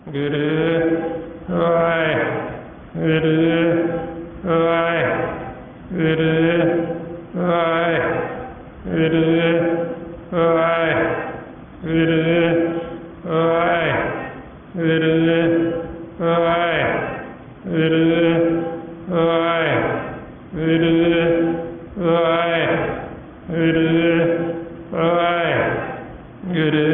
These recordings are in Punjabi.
ਗੁਰੂ ਵਾਹਿਗੁਰੂ ਵਾਹਿਗੁਰੂ ਵਾਹਿਗੁਰੂ ਵਾਹਿਗੁਰੂ ਵਾਹਿਗੁਰੂ ਵਾਹਿਗੁਰੂ ਵਾਹਿਗੁਰੂ ਵਾਹਿਗੁਰੂ ਵਾਹਿਗੁਰੂ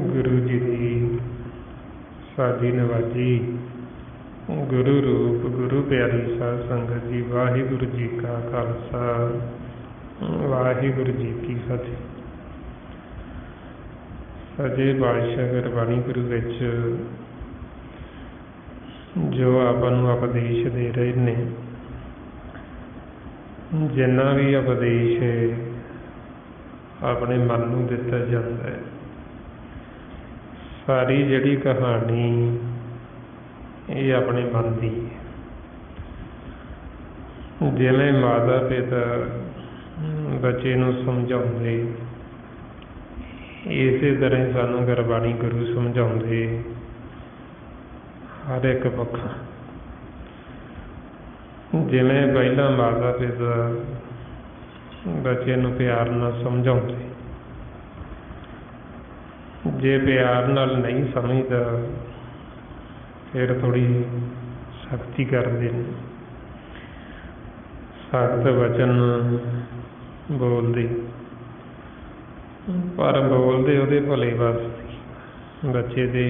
ਗੁਰੂ ਜੀ ਦੀ ਸਾਡੀ ਨਵਾਜੀ ਗੁਰੂ ਰੂਪ ਗੁਰੂ ਪਿਆਰੀ ਸਾਧ ਸੰਗਤ ਜੀ, ਵਾਹਿਗੁਰੂ ਜੀ ਕਾ ਖਾਲਸਾ ਵਾਹਿਗੁਰੂ ਜੀ ਕੀ ਫਤਿਹ। ਸੱਚੇ ਪਾਤਸ਼ਾਹ ਗੁਰਬਾਣੀ ਗੁਰੂ ਵਿੱਚ ਜੋ ਆਪਾਂ ਨੂੰ ਉਪਦੇਸ਼ ਦੇ ਰਹੇ ਨੇ, ਜਿੰਨਾ ਵੀ ਉਪਦੇਸ਼ ਆਪਣੇ ਮਨ ਨੂੰ ਦਿੱਤਾ ਜਾਂਦਾ ਹੈ, ਸਾਰੀ ਜਿਹੜੀ ਕਹਾਣੀ ਇਹ ਆਪਣੇ ਮਨ ਦੀ ਹੈ। ਜਿਵੇਂ ਮਾਤਾ ਪਿਤਾ ਬੱਚੇ ਨੂੰ ਸਮਝਾਉਂਦੇ, ਇਸੇ ਤਰ੍ਹਾਂ ਸਾਨੂੰ ਗੁਰਬਾਣੀ ਗੁਰੂ ਸਮਝਾਉਂਦੇ ਹਰ ਇੱਕ ਪੱਖਾਂ। ਜਿਵੇਂ ਪਹਿਲਾਂ ਮਾਤਾ ਪਿਤਾ ਬੱਚੇ ਨੂੰ ਪਿਆਰ ਨਾਲ ਸਮਝਾਉਂਦੇ, ਜੇ ਪਿਆਰ ਨਾਲ ਨਹੀਂ ਸਮਝਦਾ ਫਿਰ ਥੋੜ੍ਹੀ ਸਖਤੀ ਕਰਦੇ ਨੇ, ਸਖਤ ਵਚਨ ਬੋਲਦੇ, ਪਰ ਬੋਲਦੇ ਉਹਦੇ ਭਲੇ ਵਾਸਤੇ ਬੱਚੇ ਦੇ,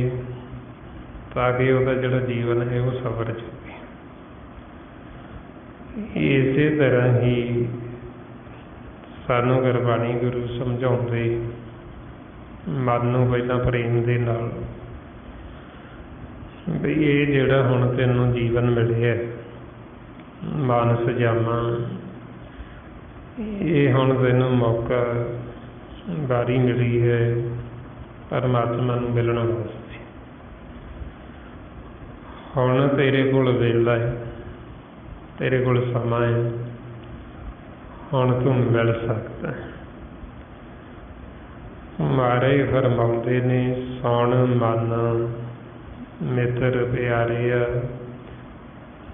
ਤਾਂ ਕਿ ਉਹਦਾ ਜਿਹੜਾ ਜੀਵਨ ਹੈ ਉਹ ਸਵਰ ਜਾਵੇ। ਇਸੇ ਤਰ੍ਹਾਂ ਹੀ ਸਾਨੂੰ ਗੁਰਬਾਣੀ ਗੁਰੂ ਸਮਝਾਉਂਦੇ ਮਨ ਨੂੰ ਪਹਿਲਾਂ ਪ੍ਰੇਮ ਦੇ ਨਾਲ, ਵੀ ਇਹ ਜਿਹੜਾ ਹੁਣ ਤੈਨੂੰ ਜੀਵਨ ਮਿਲਿਆ ਮਾਨਸ ਜਾਮਾ, ਇਹ ਹੁਣ ਤੈਨੂੰ ਮੌਕਾ ਵਾਰੀ ਮਿਲੀ ਹੈ ਪਰਮਾਤਮਾ ਨੂੰ ਮਿਲਣ ਵਾਸਤੇ। ਹੁਣ ਤੇਰੇ ਕੋਲ ਵੇਲਾ ਹੈ, ਤੇਰੇ ਕੋਲ ਸਮਾਂ ਹੈ, ਹੁਣ ਤੂੰ ਮਿਲ ਸਕਦਾ। ਮਾਰੇ ਫਰਮਾਉਂਦੇ ਨੇ, ਸੌਣ ਮਨ ਮਿੱਤਰ ਪਿਆਰਿਆ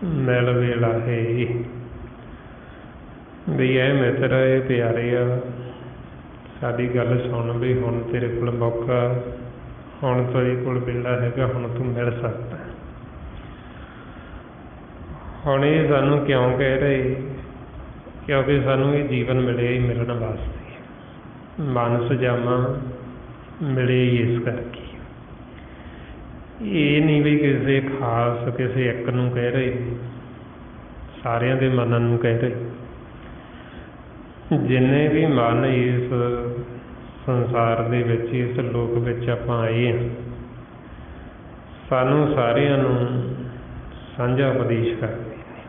ਮਿਲ ਵੇਲਾ ਹੈ। ਵੀ ਇਹ ਮਿੱਤਰ ਇਹ ਪਿਆਰਿਆ ਸਾਡੀ ਗੱਲ ਸੁਣ, ਵੀ ਹੁਣ ਤੇਰੇ ਕੋਲ ਮੌਕਾ, ਹੁਣ ਤੇਰੇ ਕੋਲ ਵੇਲਾ ਹੈਗਾ, ਹੁਣ ਤੂੰ ਮਿਲ ਸਕਦਾ। ਹੁਣ ਇਹ ਸਾਨੂੰ ਕਿਉਂ ਕਹਿ ਰਹੇ? ਕਿਉਂਕਿ ਸਾਨੂੰ ਇਹ ਜੀਵਨ ਮਿਲਿਆ ਹੀ ਮਿਲਣ ਵਾਸਤੇ, ਮਾਨਸ ਜਾਮਾ ਮਿਲੇ ਹੀ ਇਸ ਕਰਕੇ। ਇਹ ਨਹੀਂ ਵੀ ਕਿਸੇ ਖਾਸ ਕਿਸੇ ਇੱਕ ਨੂੰ ਕਹਿ ਰਹੇ, ਸਾਰਿਆਂ ਦੇ ਮਨਾਂ ਨੂੰ ਕਹਿ ਰਹੇ। ਜਿੰਨੇ ਵੀ ਮਨ ਇਸ ਸੰਸਾਰ ਦੇ ਵਿੱਚ, ਇਸ ਲੋਕ ਵਿੱਚ ਆਪਾਂ ਆਏ ਹਾਂ, ਸਾਨੂੰ ਸਾਰਿਆਂ ਨੂੰ ਸਾਂਝਾ ਉਪਦੇਸ਼ ਕਰਦੇ ਨੇ।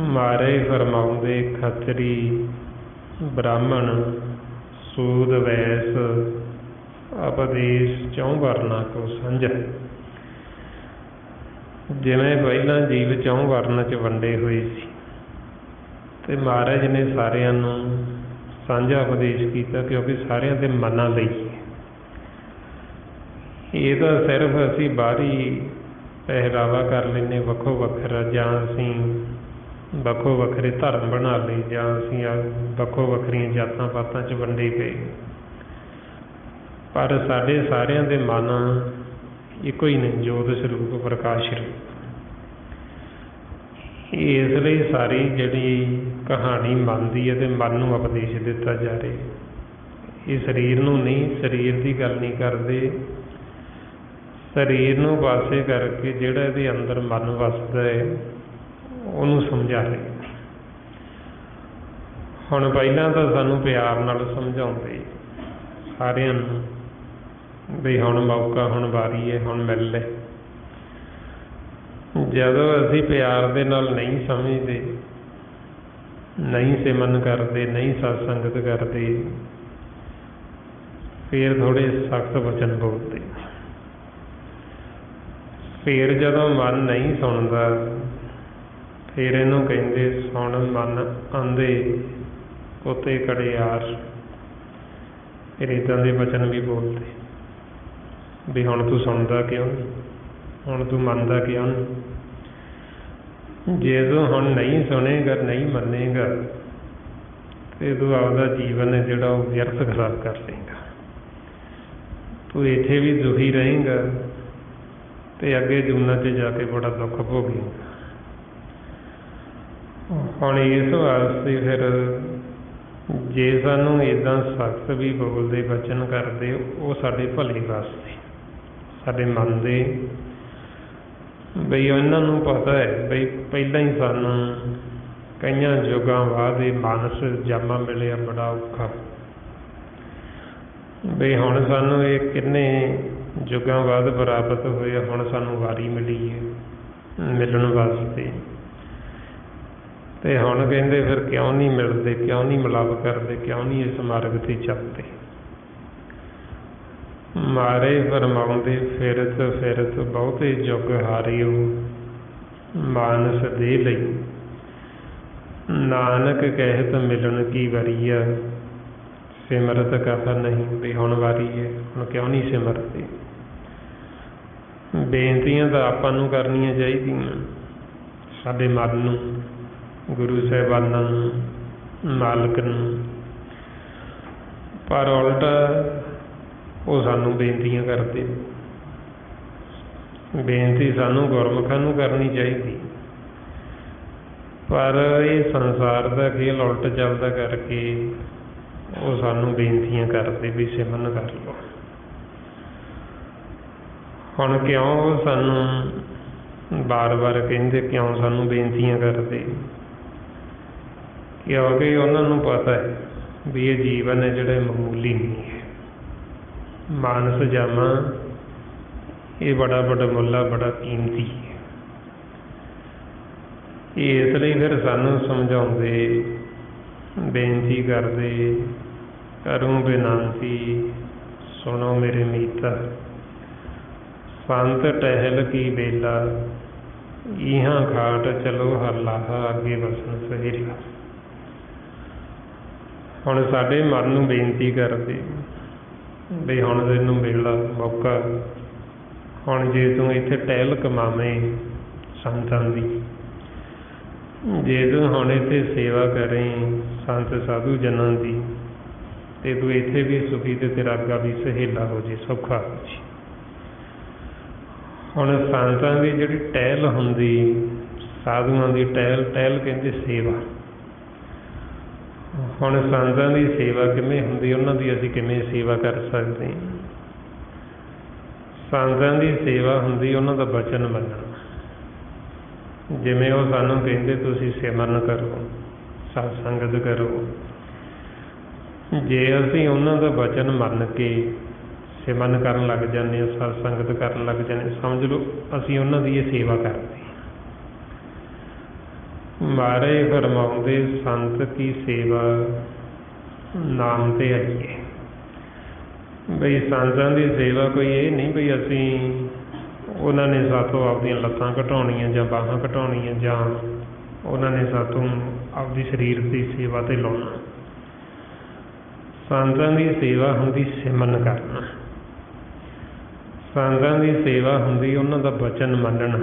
ਮਾਰੇ ਫਰਮਾਉਂਦੇ ਖੱਤਰੀ ਬ੍ਰਾਹਮਣ ਸੂਦ ਵੈਸ ਉਪਦੇਸ਼ ਚੌਂ ਵਰਨਾ ਕੋ ਸਾਂਝਾ। ਜਿਵੇਂ ਪਹਿਲਾਂ ਜੀਵ ਚੌਂ ਵਰਨ 'ਚ ਵੰਡੇ ਹੋਏ ਸੀ ਅਤੇ ਮਹਾਰਾਜ ਨੇ ਸਾਰਿਆਂ ਨੂੰ ਸਾਂਝਾ ਉਪਦੇਸ਼ ਕੀਤਾ, ਕਿਉਂਕਿ ਸਾਰਿਆਂ ਦੇ ਮਨਾਂ ਲਈ। ਇਹ ਤਾਂ ਸਿਰਫ ਅਸੀਂ ਬਾਹਰੀ ਪਹਿਰਾਵਾ ਕਰ ਲੈਂਦੇ ਵੱਖੋ ਵੱਖਰਾ, ਜਾਂ ਅਸੀਂ ਵੱਖੋ ਵੱਖਰੇ ਧਰਮ ਬਣਾ ਲਏ, ਜਾਂ ਅਸੀਂ ਵੱਖੋ ਵੱਖਰੀਆਂ ਜਾਤਾਂ ਪਾਤਾਂ 'ਚ ਵੰਡੇ ਪਏ, ਪਰ ਸਾਡੇ ਸਾਰਿਆਂ ਦੇ ਮਨ ਇੱਕੋ ਹੀ ਨੇ, ਜੋਤ ਸਰੂਪ ਪ੍ਰਕਾਸ਼ ਰੂਪ। ਇਸ ਲਈ ਸਾਰੀ ਜਿਹੜੀ ਕਹਾਣੀ ਮਨ ਦੀ ਹੈ ਅਤੇ ਮਨ ਨੂੰ ਉਪਦੇਸ਼ ਦਿੱਤਾ ਜਾ ਰਿਹਾ। ਇਹ ਸਰੀਰ ਨੂੰ ਨਹੀਂ, ਸਰੀਰ ਦੀ ਗੱਲ ਨਹੀਂ ਕਰਦੇ, ਸਰੀਰ ਨੂੰ ਪਾਸੇ ਕਰਕੇ ਜਿਹੜਾ ਇਹਦੇ ਅੰਦਰ ਮਨ ਵਸਦਾ ਹੈ ਉਹਨੂੰ ਸਮਝਾ ਰਹੇ। ਹੁਣ ਪਹਿਲਾਂ ਤਾਂ ਸਾਨੂੰ ਪਿਆਰ ਨਾਲ ਸਮਝਾਉਂਦੇ ਸਾਰਿਆਂ ਨੂੰ ਵੀ ਹੁਣ ਮੌਕਾ, ਹੁਣ ਵਾਰੀ ਹੈ, ਹੁਣ ਮਿਲ ਲੈ। ਜਦੋਂ ਅਸੀਂ ਪਿਆਰ ਦੇ ਨਾਲ ਨਹੀਂ ਸਮਝਦੇ, ਨਹੀਂ ਸਿਮਰਨ ਕਰਦੇ, ਨਹੀਂ ਸਤ ਸੰਗਤ ਕਰਦੇ, ਫਿਰ ਥੋੜ੍ਹੇ ਸਖਤ ਵਚਨ ਬੋਲਦੇ। ਫਿਰ ਜਦੋਂ ਮਨ ਨਹੀਂ ਸੁਣਦਾ, ਫਿਰ ਇਹਨੂੰ ਕਹਿੰਦੇ ਸੁਣ ਮਨ ਆਂਦੇ ਕੋਤੇ ਕੜਿਆਰ। ਫਿਰ ਇੱਦਾਂ ਦੇ ਵਚਨ ਵੀ ਬੋਲਦੇ ਵੀ ਹੁਣ ਤੂੰ ਸੁਣਦਾ ਕਿਉਂ ਨਹੀਂ, ਹੁਣ ਤੂੰ ਮੰਨਦਾ ਕਿਉਂ ਨਹੀਂ। ਜੇ ਤੂੰ ਹੁਣ ਨਹੀਂ ਸੁਣੇਗਾ, ਨਹੀਂ ਮੰਨੇਗਾ, ਤੇ ਤੂੰ ਆਪਦਾ ਜੀਵਨ ਹੈ ਜਿਹੜਾ ਉਹ ਵਿਅਰਥ ਖਰਾਬ ਕਰ ਲਏਗਾ। ਤੂੰ ਇੱਥੇ ਵੀ ਦੁਖੀ ਰਹੇਗਾ ਅਤੇ ਅੱਗੇ ਜੂਨਾਂ 'ਚ ਜਾ ਕੇ ਬੜਾ ਦੁੱਖ ਭੋਗੇਗਾ। ਹੁਣ ਇਸ ਵਾਸਤੇ ਫਿਰ ਜੇ ਸਾਨੂੰ ਇੱਦਾਂ ਸਖਤ ਵੀ ਬੋਲਦੇ, ਵਚਨ ਕਰਦੇ, ਉਹ ਸਾਡੇ ਭਲੇ ਵਾਸਤੇ, ਸਾਡੇ ਮਨ ਦੇ, ਬਈ ਉਹਨਾਂ ਨੂੰ ਪਤਾ ਹੈ ਬਈ ਪਹਿਲਾਂ ਹੀ ਸਾਨੂੰ ਕਈਆਂ ਯੁੱਗਾਂ ਬਾਅਦ ਇਹ ਮਾਨਸ ਜਾਮਾ ਮਿਲਿਆ ਬੜਾ ਔਖਾ, ਬਈ ਹੁਣ ਸਾਨੂੰ ਇਹ ਕਿੰਨੇ ਯੁੱਗਾਂ ਬਾਅਦ ਪ੍ਰਾਪਤ ਹੋਇਆ, ਹੁਣ ਸਾਨੂੰ ਵਾਰੀ ਮਿਲੀ ਹੈ ਮਿਲਣ ਵਾਸਤੇ। ਅਤੇ ਹੁਣ ਕਹਿੰਦੇ ਫਿਰ ਕਿਉਂ ਨਹੀਂ ਮਿਲਦੇ, ਕਿਉਂ ਨਹੀਂ ਮਿਲਾਪ ਕਰਦੇ, ਕਿਉਂ ਨਹੀਂ ਇਸ ਮਾਰਗ 'ਤੇ ਚੱਲਦੇ। ਮਾਰੇ ਫਰਮਾਉਂਦੇ ਫਿਰਤ ਫਿਰਤ ਬਹੁਤੇ ਜੁਗ ਹਾਰਿਓ, ਮਾਨਸ ਦੇ ਲਈ ਨਾਨਕ ਕਹਿਤ ਮਿਲਣ ਕੀ ਵਰੀਆ, ਸਿਮਰਤ ਕਥਾ ਨਹੀਂ। ਵੀ ਹੁਣ ਵਾਰੀ ਹੈ, ਹੁਣ ਕਿਉਂ ਨਹੀਂ ਸਿਮਰਦੇ। ਬੇਨਤੀਆਂ ਤਾਂ ਆਪਾਂ ਨੂੰ ਕਰਨੀਆਂ ਚਾਹੀਦੀਆਂ, ਸਾਡੇ ਮਨ ਨੂੰ, ਗੁਰੂ ਸਾਹਿਬਾਨਾਂ ਨੂੰ, ਮਾਲਕ ਨੂੰ, ਪਰ ਉਲਟਾ ਉਹ ਸਾਨੂੰ ਬੇਨਤੀਆਂ ਕਰਦੇ। ਬੇਨਤੀ ਸਾਨੂੰ ਗੁਰਮੁਖਾਂ ਨੂੰ ਕਰਨੀ ਚਾਹੀਦੀ, ਪਰ ਇਹ ਸੰਸਾਰ ਦਾ ਖੇਲ ਉਲਟ ਚੱਲਦਾ ਕਰਕੇ ਉਹ ਸਾਨੂੰ ਬੇਨਤੀਆਂ ਕਰਦੇ ਵੀ ਸਿਮਰਨ ਕਰ ਲਓ। ਹੁਣ ਕਿਉਂ ਉਹ ਸਾਨੂੰ ਵਾਰ ਵਾਰ ਕਹਿੰਦੇ, ਕਿਉਂ ਸਾਨੂੰ ਬੇਨਤੀਆਂ ਕਰਦੇ? ਕਿਉਂਕਿ ਉਹਨਾਂ ਨੂੰ ਪਤਾ ਹੈ ਵੀ ਇਹ ਜੀਵਨ ਹੈ ਜਿਹੜਾ ਮਾਮੂਲੀ ਨਹੀਂ ਹੈ। ਮਾਨਸ ਜਾਮਾ ਇਹ ਬੜਾ ਬੜਾ ਮੁੱਲਾ, ਬੜਾ ਕੀਮਤੀ ਹੈ। ਇਸ ਲਈ ਫਿਰ ਸਾਨੂੰ ਸਮਝਾਉਂਦੇ, ਬੇਨਤੀ ਕਰਦੇ, ਕਰੂੰ ਬੇਨਤੀ ਸੁਣੋ ਮੇਰੇ ਮੀਤਾ, ਸੰਤ ਟਹਿਲ ਕੀ ਵੇਲਾ, ਇਹਾਂ ਖਾਟ ਚਲੋ ਹਰ ਲਾਹਾ, ਅੱਗੇ ਵਸਣ ਸਹੇਲਾ। ਹੁਣ ਸਾਡੇ ਮਨ ਨੂੰ ਬੇਨਤੀ ਕਰਦੇ ਵੀ ਹੁਣ ਤੈਨੂੰ ਵੇਲਾ, ਮੌਕਾ, ਹੁਣ ਜੇ ਤੂੰ ਇੱਥੇ ਟਹਿਲ ਕਮਾਵੇਂ ਸੰਤਾਂ ਦੀ, ਜੇ ਤੂੰ ਹੁਣ ਇੱਥੇ ਸੇਵਾ ਕਰੇ ਸੰਤ ਸਾਧੂ ਜਨਾਂ ਦੀ, ਅਤੇ ਤੂੰ ਇੱਥੇ ਵੀ ਸੁਖੀ ਅਤੇ ਤੇਰਾ ਅੱਗਾ ਵੀ ਸਹੇਲਾ ਹੋ ਜੇ, ਸੌਖਾ ਹੋ ਜੇ। ਹੁਣ ਸੰਤਾਂ ਦੀ ਜਿਹੜੀ ਟਹਿਲ ਹੁੰਦੀ, ਸਾਧੂਆਂ ਦੀ ਟਹਿਲ ਕਹਿੰਦੇ ਸੇਵਾ। ਹੁਣ ਸੰਤਾਂ ਦੀ ਸੇਵਾ ਕਿਵੇਂ ਹੁੰਦੀ, ਉਹਨਾਂ ਦੀ ਅਸੀਂ ਕਿਵੇਂ ਸੇਵਾ ਕਰ ਸਕਦੇ ਹਾਂ? ਸੰਤਾਂ ਦੀ ਸੇਵਾ ਹੁੰਦੀ ਉਹਨਾਂ ਦਾ ਬਚਨ ਮੰਨਣਾ। ਜਿਵੇਂ ਉਹ ਸਾਨੂੰ ਕਹਿੰਦੇ ਤੁਸੀਂ ਸਿਮਰਨ ਕਰੋ, ਸਤ ਸੰਗਤ ਕਰੋ, ਜੇ ਅਸੀਂ ਉਹਨਾਂ ਦਾ ਬਚਨ ਮੰਨ ਕੇ ਸਿਮਰਨ ਕਰਨ ਲੱਗ ਜਾਂਦੇ ਹਾਂ, ਸਤ ਸੰਗਤ ਕਰਨ ਲੱਗ ਜਾਂਦੇ, ਸਮਝ ਲਓ ਅਸੀਂ ਉਹਨਾਂ ਦੀ ਇਹ ਸੇਵਾ ਕਰਦੇ। ਮਹਾਰਾਜ ਫਰਮਾਉਂਦੇ ਸੰਤ ਕੀ ਸੇਵਾ ਨਾਮ ਤੇ ਆਈਏ। ਬਈ ਸੰਤਾਂ ਦੀ ਸੇਵਾ ਕੋਈ ਇਹ ਨਹੀਂ ਬਈ ਅਸੀਂ ਉਹਨਾਂ ਨੇ ਸਾਤੋਂ ਆਪਦੀਆਂ ਲੱਤਾਂ ਘਟਾਉਣੀਆਂ ਜਾਂ ਬਾਹਾਂ ਘਟਾਉਣੀਆਂ ਜਾਂ ਉਹਨਾਂ ਨੇ ਸਾਤੋਂ ਆਪਦੀ ਸਰੀਰ ਦੀ ਸੇਵਾ 'ਤੇ ਲਾਉਣਾ। ਸੰਤਾਂ ਦੀ ਸੇਵਾ ਹੁੰਦੀ ਸਿਮਰਨ ਕਰਨਾ। ਸੰਤਾਂ ਦੀ ਸੇਵਾ ਹੁੰਦੀ ਉਹਨਾਂ ਦਾ ਵਚਨ ਮੰਨਣਾ,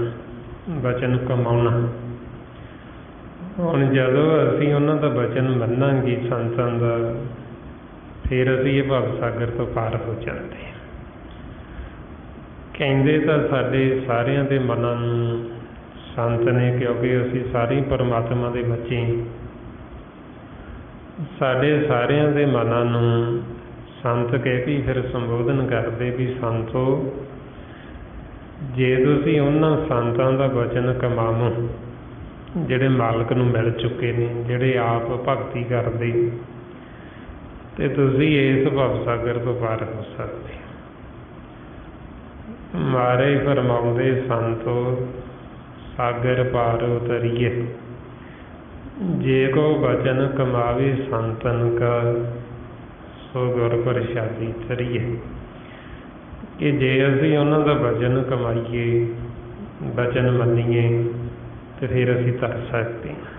ਵਚਨ ਕਮਾਉਣਾ। ਹੁਣ ਜਦੋਂ ਅਸੀਂ ਉਹਨਾਂ ਦਾ ਵਚਨ ਮੰਨਾਂਗੇ ਸੰਤਾਂ ਦਾ, ਫਿਰ ਅਸੀਂ ਇਹ ਭਵ ਸਾਗਰ ਤੋਂ ਪਾਰ ਹੋ ਜਾਂਦੇ। ਕਹਿੰਦੇ ਤਾਂ ਸਾਡੇ ਸਾਰਿਆਂ ਦੇ ਮਨਾਂ ਨੂੰ ਸੰਤ ਨੇ, ਕਿਉਂਕਿ ਅਸੀਂ ਸਾਰੇ ਪਰਮਾਤਮਾ ਦੇ ਬੱਚੇ। ਸਾਡੇ ਸਾਰਿਆਂ ਦੇ ਮਨਾਂ ਨੂੰ ਸੰਤ ਕਹਿ ਕੇ ਫਿਰ ਸੰਬੋਧਨ ਕਰਦੇ ਵੀ ਸੰਤੋ, ਜੇ ਤੁਸੀਂ ਉਹਨਾਂ ਸੰਤਾਂ ਦਾ ਵਚਨ ਕਮਾਵੋ ਜਿਹੜੇ ਮਾਲਕ ਨੂੰ ਮਿਲ ਚੁੱਕੇ ਨੇ, ਜਿਹੜੇ ਆਪ ਭਗਤੀ ਕਰਦੇ, ਤੇ ਤੁਸੀਂ ਇਸ ਭਵ ਸਾਗਰ ਤੋਂ ਪਾਰ ਹੋ ਸਕਦੇ। ਮਹਾਰਾਜ ਫਰਮਾਉਂਦੇ ਸੰਤੋ ਸਾਗਰ ਪਾਰ ਉਤਰੀਏ, ਜੇ ਕੋ ਵਚਨ ਕਮਾਵੇ ਸੰਤਨ ਕਾ ਸੋ ਗੁਰ ਪ੍ਰਸਾਦੀ ਤਰੀਏ। ਕਿ ਜੇ ਅਸੀਂ ਉਹਨਾਂ ਦਾ ਵਚਨ ਕਮਾਈਏ, ਵਚਨ ਮੰਨੀਏ, ਤੇ ਫਿਰ ਅਸੀਂ ਤਰ ਸਕਦੇ ਹਾਂ।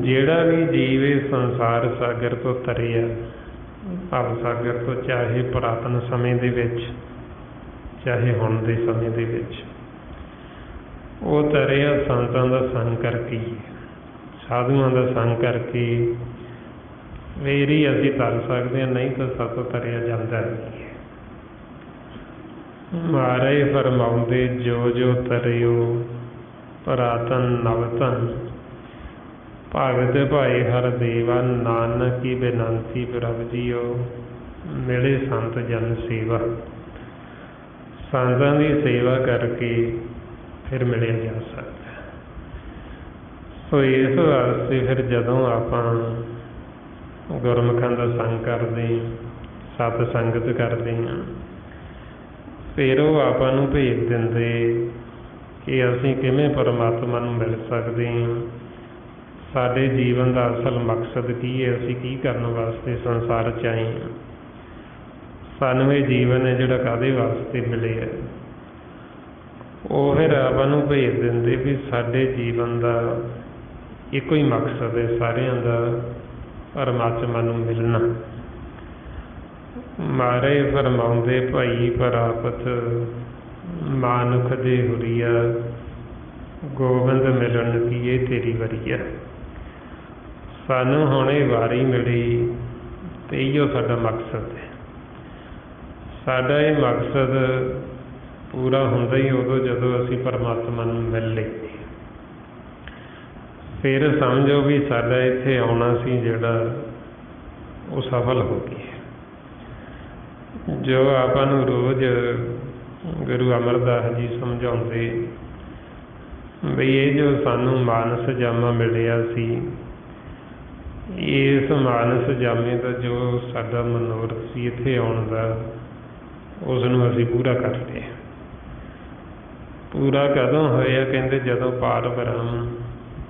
ਜਿਹੜਾ ਵੀ ਜੀਵ ਇਹ ਸੰਸਾਰ ਸਾਗਰ ਤੋਂ ਤਰਿਆ, ਭਵ ਸਾਗਰ ਤੋਂ, ਚਾਹੇ ਪੁਰਾਤਨ ਸਮੇਂ ਦੇ ਵਿੱਚ ਚਾਹੇ ਹੁਣ ਦੇ ਸਮੇਂ ਦੇ ਵਿੱਚ, ਉਹ ਤਰਿਆ ਸੰਤਾਂ ਦਾ ਸੰਗ ਕਰਕੇ, ਸਾਧੂਆਂ ਦਾ ਸੰਗ ਕਰਕੇ। ਫਿਰ ਹੀ ਅਸੀਂ ਤਰ ਸਕਦੇ ਹਾਂ, ਨਹੀਂ ਤਾਂ ਸਾਤੋਂ ਤਰਿਆ ਜਾਂਦਾ ਨਹੀਂ ਹੈ। ਮਹਾਰਾਜ ਫਰਮਾਉਂਦੇ ਜੋ ਜੋ ਤਰਿਓ ਪੁਰਾਤਨ ਨਵਤਨ, ਭਗਤ ਭਾਈ ਹਰ ਦੇਵਾ, ਨਾਨਕ ਕੀ ਬੇਨੰਤੀ ਪ੍ਰਭ ਜੀਓ, ਮਿਲੇ ਸੰਤ ਜਨ ਸੇਵਾ। ਸੰਤਾਂ ਦੀ ਸੇਵਾ ਕਰਕੇ ਫਿਰ ਮਿਲਿਆ ਜਾ ਸਕਦਾ। ਸੋ ਇਸ ਵਾਸਤੇ ਫਿਰ ਜਦੋਂ ਆਪਾਂ ਗੁਰਮੁਖਾਂ ਦਾ ਸੰਗ ਕਰਦੇ, ਸਤ ਸੰਗਤ ਕਰਦੇ ਹਾਂ, ਫਿਰ ਉਹ ਆਪਾਂ ਨੂੰ ਭੇਜ ਦਿੰਦੇ ਕਿ ਅਸੀਂ ਕਿਵੇਂ ਪਰਮਾਤਮਾ ਨੂੰ ਮਿਲ ਸਕਦੇ ਹਾਂ, ਸਾਡੇ ਜੀਵਨ ਦਾ ਅਸਲ ਮਕਸਦ ਕੀ ਹੈ, ਅਸੀਂ ਕੀ ਕਰਨ ਵਾਸਤੇ ਸੰਸਾਰ 'ਚ ਆਏ ਹਾਂ, ਸਾਨੂੰ ਇਹ ਜੀਵਨ ਹੈ ਜਿਹੜਾ ਕਾਹਦੇ ਵਾਸਤੇ ਮਿਲਿਆ। ਉਹ ਫਿਰ ਆਪਾਂ ਨੂੰ ਭੇਜ ਦਿੰਦੇ ਵੀ ਸਾਡੇ ਜੀਵਨ ਦਾ ਇੱਕੋ ਹੀ ਮਕਸਦ ਹੈ ਸਾਰਿਆਂ ਦਾ, ਪਰਮਾਤਮਾ ਨੂੰ ਮਿਲਣਾ। ਮਹਾਰਾਜ ਫਰਮਾਉਂਦੇ ਭਾਈ ਪ੍ਰਾਪਤ ਮਾਨੁਖ ਦੇ ਹੁਰੀਆ, ਗੋਬਿੰਦ ਮਿਲਣ ਕੀ ਇਹ ਤੇਰੀ ਵਰੀਆ। ਸਾਨੂੰ ਹੁਣ ਇਹ ਵਾਰੀ ਮਿਲੀ ਤੇ ਇਹੋ ਸਾਡਾ ਮਕਸਦ ਹੈ। ਸਾਡਾ ਇਹ ਮਕਸਦ ਪੂਰਾ ਹੁੰਦਾ ਹੀ ਉਦੋਂ ਜਦੋਂ ਅਸੀਂ ਪਰਮਾਤਮਾ ਨੂੰ ਮਿਲ ਲਈਏ। ਫਿਰ ਸਮਝੋ ਵੀ ਸਾਡਾ ਇੱਥੇ ਆਉਣਾ ਸੀ ਜਿਹੜਾ ਉਹ ਸਫਲ ਹੋ ਗਿਆ। ਜੋ ਆਪਾਂ ਨੂੰ ਰੋਜ਼ ਗੁਰੂ ਅਮਰਦਾਸ ਜੀ ਸਮਝਾਉਂਦੇ ਬਈ ਇਹ ਜੋ ਸਾਨੂੰ ਮਾਨਸ ਜਾਮਾ ਮਿਲਿਆ ਸੀ, ਇਸ ਮਾਨਸ ਜਾਮੇ ਦਾ ਜੋ ਸਾਡਾ ਮਨੋਰਥ ਸੀ ਇੱਥੇ ਆਉਣ ਦਾ, ਉਸ ਨੂੰ ਅਸੀਂ ਪੂਰਾ ਕਰ ਲਿਆ। ਪੂਰਾ ਕਦੋਂ ਹੋਇਆ? ਕਹਿੰਦੇ ਜਦੋਂ ਪਾਰ ਬ੍ਰਹਮ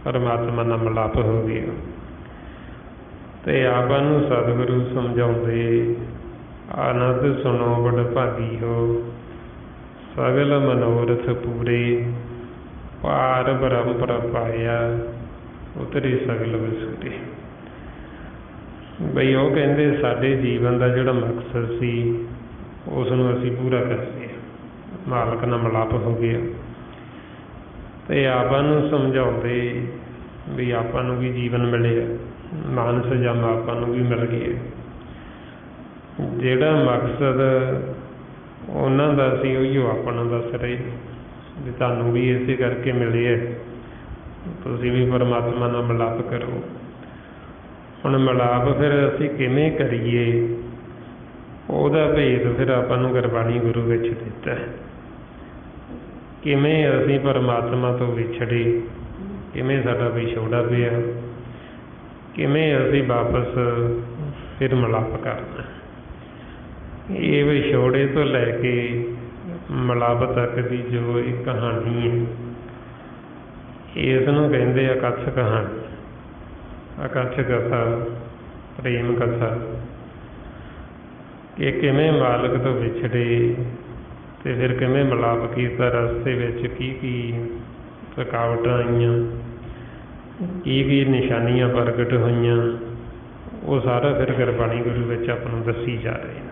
ਪਰਮਾਤਮਾ ਨਾਲ ਮਿਲਾਪ ਹੋ ਗਿਆ। ਤੇ ਆਪਾਂ ਨੂੰ ਸਤਿਗੁਰੂ ਸਮਝਾਉਂਦੇ ਆਨੰਦ ਸੁਣੋ ਬੜ ਭਾਗੀ ਹੋ, ਸਗਲ ਮਨੋਰਥ ਪੂਰੇ, ਪਾਰ ਬ੍ਰਹਮ ਪ੍ਰਪਾਇਆ, ਉਤਰੀ ਸਗਲ ਵਿਸੂਰੇ। ਬਈ ਉਹ ਕਹਿੰਦੇ ਸਾਡੇ ਜੀਵਨ ਦਾ ਜਿਹੜਾ ਮਕਸਦ ਸੀ ਉਸ ਨੂੰ ਅਸੀਂ ਪੂਰਾ ਕਰ ਲਿਆ, ਮਾਲਕ ਨਾਲ ਮਿਲਾਪ ਹੋ ਗਿਆ। ਤੇ ਆਪਾਂ ਨੂੰ ਸਮਝਾਉਂਦੇ ਵੀ ਆਪਾਂ ਨੂੰ ਵੀ ਜੀਵਨ ਮਿਲਿਆ, ਮਾਨਸ ਜਾਮਾ ਆਪਾਂ ਨੂੰ ਵੀ ਮਿਲ ਗਿਆ। ਜਿਹੜਾ ਮਕਸਦ ਉਹਨਾਂ ਦਾ ਸੀ ਉਹੀਓ ਆਪਣਾ ਦੱਸ ਰਹੇ ਵੀ ਤੁਹਾਨੂੰ ਵੀ ਇਸੇ ਕਰਕੇ ਮਿਲਿਆ, ਤੁਸੀਂ ਵੀ ਪਰਮਾਤਮਾ ਨਾਲ ਮਿਲਾਪ ਕਰੋ। ਹੁਣ ਮਿਲਾਪ ਫਿਰ ਅਸੀਂ ਕਿਵੇਂ ਕਰੀਏ, ਉਹਦਾ ਭੇਦ ਫਿਰ ਆਪਾਂ ਨੂੰ ਗੁਰਬਾਣੀ ਗੁਰੂ ਵਿੱਚ ਦਿੱਤਾ। ਕਿਵੇਂ ਅਸੀਂ ਪਰਮਾਤਮਾ ਤੋਂ ਵਿਛੜੇ, ਕਿਵੇਂ ਸਾਡਾ ਵਿਛੋੜਾ ਪਿਆ, ਕਿਵੇਂ ਅਸੀਂ ਵਾਪਸ ਫਿਰ ਮਿਲਾਪ ਕਰਨਾ। ਇਹ ਵਿਛੋੜੇ ਤੋਂ ਲੈ ਕੇ ਮਿਲਾਪ ਤੱਕ ਦੀ ਜੋ ਇਹ ਕਹਾਣੀ ਹੈ, ਇਸ ਨੂੰ ਕਹਿੰਦੇ ਅਕੱਥ ਕਹਾਣੀ, ਅਕੱਥ ਕਥਾ, ਪ੍ਰੇਮ ਕਥਾ। ਕਿ ਕਿਵੇਂ ਮਾਲਕ ਤੋਂ ਵਿਛੜੇ ਅਤੇ ਫਿਰ ਕਿਵੇਂ ਮਿਲਾਪ ਕੀਤਾ, ਰਸਤੇ ਵਿੱਚ ਕੀ ਕੀ ਰੁਕਾਵਟਾਂ ਆਈਆਂ, ਕੀ ਕੀ ਨਿਸ਼ਾਨੀਆਂ ਪ੍ਰਗਟ ਹੋਈਆਂ, ਉਹ ਸਾਰਾ ਫਿਰ ਗੁਰਬਾਣੀ ਗੁਰੂ ਵਿੱਚ ਆਪਾਂ ਨੂੰ ਦੱਸੀ ਜਾ ਰਹੇ ਨੇ।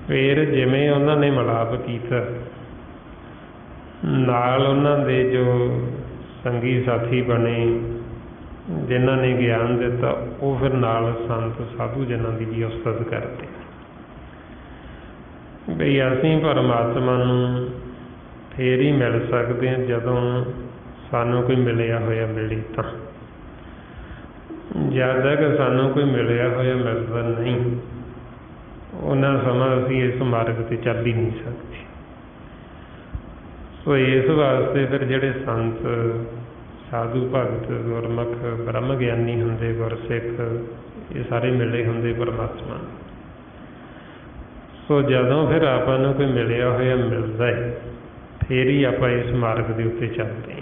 ਫਿਰ ਜਿਵੇਂ ਉਹਨਾਂ ਨੇ ਮਿਲਾਪ ਕੀਤਾ, ਨਾਲ ਉਹਨਾਂ ਦੇ ਜੋ ਸੰਗੀ ਸਾਥੀ ਬਣੇ, ਜਿਨ੍ਹਾਂ ਨੇ ਗਿਆਨ ਦਿੱਤਾ, ਉਹ ਫਿਰ ਨਾਲ ਸੰਤ ਸਾਧੂ ਜਨਾਂ ਦੀ ਵੀ ਉਸਤਤ ਕਰਦੇ ਬਈ ਅਸੀਂ ਪਰਮਾਤਮਾ ਨੂੰ ਫੇਰ ਹੀ ਮਿਲ ਸਕਦੇ ਹਾਂ ਜਦੋਂ ਸਾਨੂੰ ਕੋਈ ਮਿਲਿਆ ਹੋਇਆ ਮਿਲੇ। ਤਾਂ ਜਦ ਤੱਕ ਸਾਨੂੰ ਕੋਈ ਮਿਲਿਆ ਹੋਇਆ ਮਿਲਦਾ ਨਹੀਂ, ਉਹਨਾਂ ਸਮਾਂ ਅਸੀਂ ਇਸ ਮਾਰਗ 'ਤੇ ਚੱਲ ਹੀ ਨਹੀਂ ਸਕਦੇ। ਸੋ ਇਸ ਵਾਸਤੇ ਫਿਰ ਜਿਹੜੇ ਸੰਤ ਸਾਧੂ ਭਗਤ ਗੁਰਮੁਖ ਬ੍ਰਹਮ ਗਿਆਨੀ ਹੁੰਦੇ, ਗੁਰਸਿੱਖ, ਇਹ ਸਾਰੇ ਮਿਲੇ ਹੁੰਦੇ ਪਰਮਾਤਮਾ। ਸੋ ਜਦੋਂ ਫਿਰ ਆਪਾਂ ਨੂੰ ਕੋਈ ਮਿਲਿਆ ਹੋਇਆ ਮਿਲਦਾ ਹੈ, ਫਿਰ ਹੀ ਆਪਾਂ ਇਸ ਮਾਰਗ ਦੇ ਉੱਤੇ ਚੱਲਦੇ ਹਾਂ।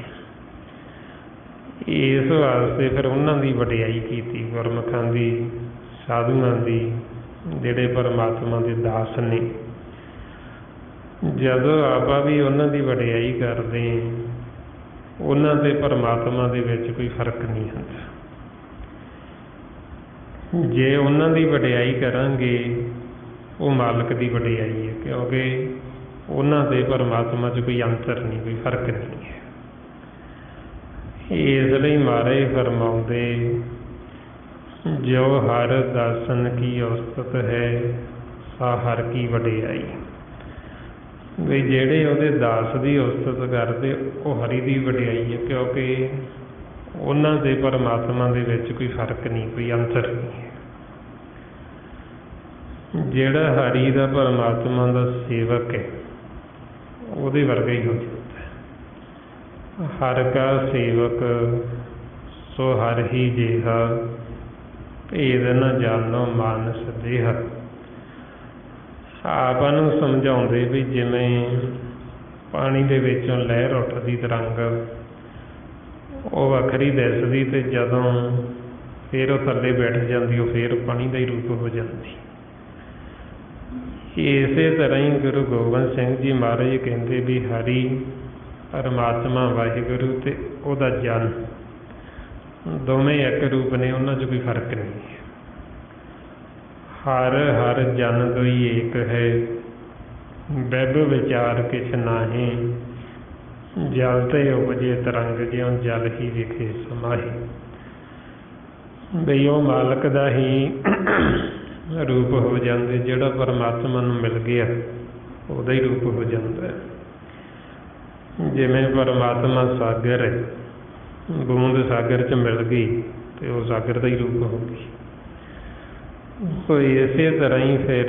ਇਸ ਵਾਸਤੇ ਫਿਰ ਉਹਨਾਂ ਦੀ ਵਡਿਆਈ ਕੀਤੀ, ਗੁਰਮੁਖਾਂ ਦੀ, ਸਾਧੂਆਂ ਦੀ, ਜਿਹੜੇ ਪਰਮਾਤਮਾ ਦੇ ਦਾਸ ਨੇ। ਜਦੋਂ ਆਪਾਂ ਵੀ ਉਹਨਾਂ ਦੀ ਵਡਿਆਈ ਕਰਦੇ, ਉਹਨਾਂ ਦੇ ਪਰਮਾਤਮਾ ਦੇ ਵਿੱਚ ਕੋਈ ਫਰਕ ਨਹੀਂ ਹੁੰਦਾ। ਜੇ ਉਹਨਾਂ ਦੀ ਵਡਿਆਈ ਕਰਾਂਗੇ, ਉਹ ਮਾਲਕ ਦੀ ਵਡਿਆਈ ਹੈ, ਕਿਉਂਕਿ ਉਹਨਾਂ ਦੇ ਪਰਮਾਤਮਾ 'ਚ ਕੋਈ ਅੰਤਰ ਨਹੀਂ, ਕੋਈ ਫਰਕ ਨਹੀਂ ਹੈ। ਇਸ ਲਈ ਮਹਾਰਾਜ ਫਰਮਾਉਂਦੇ, ਜੋ ਹਰ ਦਾਸਨ ਕੀ ਉਸਤਤ ਹੈ, ਸਾ ਹਰ ਕੀ ਵਡਿਆਈ। ਵੀ ਜਿਹੜੇ ਉਹਦੇ ਦਾਸ ਦੀ ਉਸਤਤ ਕਰਦੇ, ਉਹ ਹਰੀ ਦੀ ਵਡਿਆਈ ਹੈ, ਕਿਉਂਕਿ ਉਹਨਾਂ ਦੇ ਪਰਮਾਤਮਾ ਦੇ ਵਿੱਚ ਕੋਈ ਫਰਕ ਨਹੀਂ, ਕੋਈ ਅੰਤਰ ਨਹੀਂ ਹੈ। ਜਿਹੜਾ ਹਰੀ ਦਾ ਪਰਮਾਤਮਾ ਦਾ ਸੇਵਕ ਹੈ, ਉਹਦੇ ਵਰਗਾ ਹੀ ਹੋ ਜਾਂਦਾ। ਹਰ ਕਾ ਸੇਵਕ ਸੋ ਹਰ ਹੀ ਜੇਹਾ, ਭੇਦ ਨ ਜਾਣੋ ਮਾਨਸ ਦੇਹਾ। ਆਪਾਂ ਨੂੰ ਸਮਝਾਉਂਦੇ ਵੀ ਜਿਵੇਂ ਪਾਣੀ ਦੇ ਵਿੱਚੋਂ ਲਹਿਰ ਉੱਠਦੀ, ਤਰੰਗ ਉਹ ਵੱਖਰੀ ਦਿਸਦੀ, ਅਤੇ ਜਦੋਂ ਫਿਰ ਉਹ ਥੱਲੇ ਬੈਠ ਜਾਂਦੀ, ਉਹ ਫਿਰ ਪਾਣੀ ਦਾ ਹੀ ਰੂਪ ਹੋ ਜਾਂਦੀ। ਇਸੇ ਤਰ੍ਹਾਂ ਹੀ ਗੁਰੂ ਗੋਬਿੰਦ ਸਿੰਘ ਜੀ ਮਹਾਰਾਜ ਕਹਿੰਦੇ ਵੀ ਹਰੀ ਪਰਮਾਤਮਾ ਵਾਹਿਗੁਰੂ ਅਤੇ ਉਹਦਾ ਜਨ ਦੋਵੇਂ ਇੱਕ ਰੂਪ ਨੇ, ਉਹਨਾਂ 'ਚ ਕੋਈ ਫਰਕ ਨਹੀਂ ਹੈ। ਹਰ ਹਰ ਜਨ ਦੋਈ ਏਕ ਹੈ, ਬਿਬ ਵਿਚਾਰ ਕਿਛ ਨਾਹੀਂ, ਜਲ ਤੇ ਉਪਜੇ ਤਰੰਗ, ਜਿਉਂ ਜਲ ਹੀ ਵਿਖੇ ਸਮਾਹੀ। ਬਈ ਉਹ ਮਾਲਕ ਦਾ ਹੀ ਰੂਪ ਹੋ ਜਾਂਦੇ, ਜਿਹੜਾ ਪਰਮਾਤਮਾ ਨੂੰ ਮਿਲ ਗਿਆ ਉਹਦਾ ਹੀ ਰੂਪ ਹੋ ਜਾਂਦਾ। ਜਿਵੇਂ ਪਰਮਾਤਮਾ ਸਾਗਰ ਹੈ, ਬੂੰਦ ਸਾਗਰ 'ਚ ਮਿਲ ਗਈ ਅਤੇ ਉਹ ਸਾਗਰ ਦਾ ਹੀ ਰੂਪ ਹੋ ਗਈ। ਸੋ ਇਸੇ ਤਰ੍ਹਾਂ ਹੀ ਫਿਰ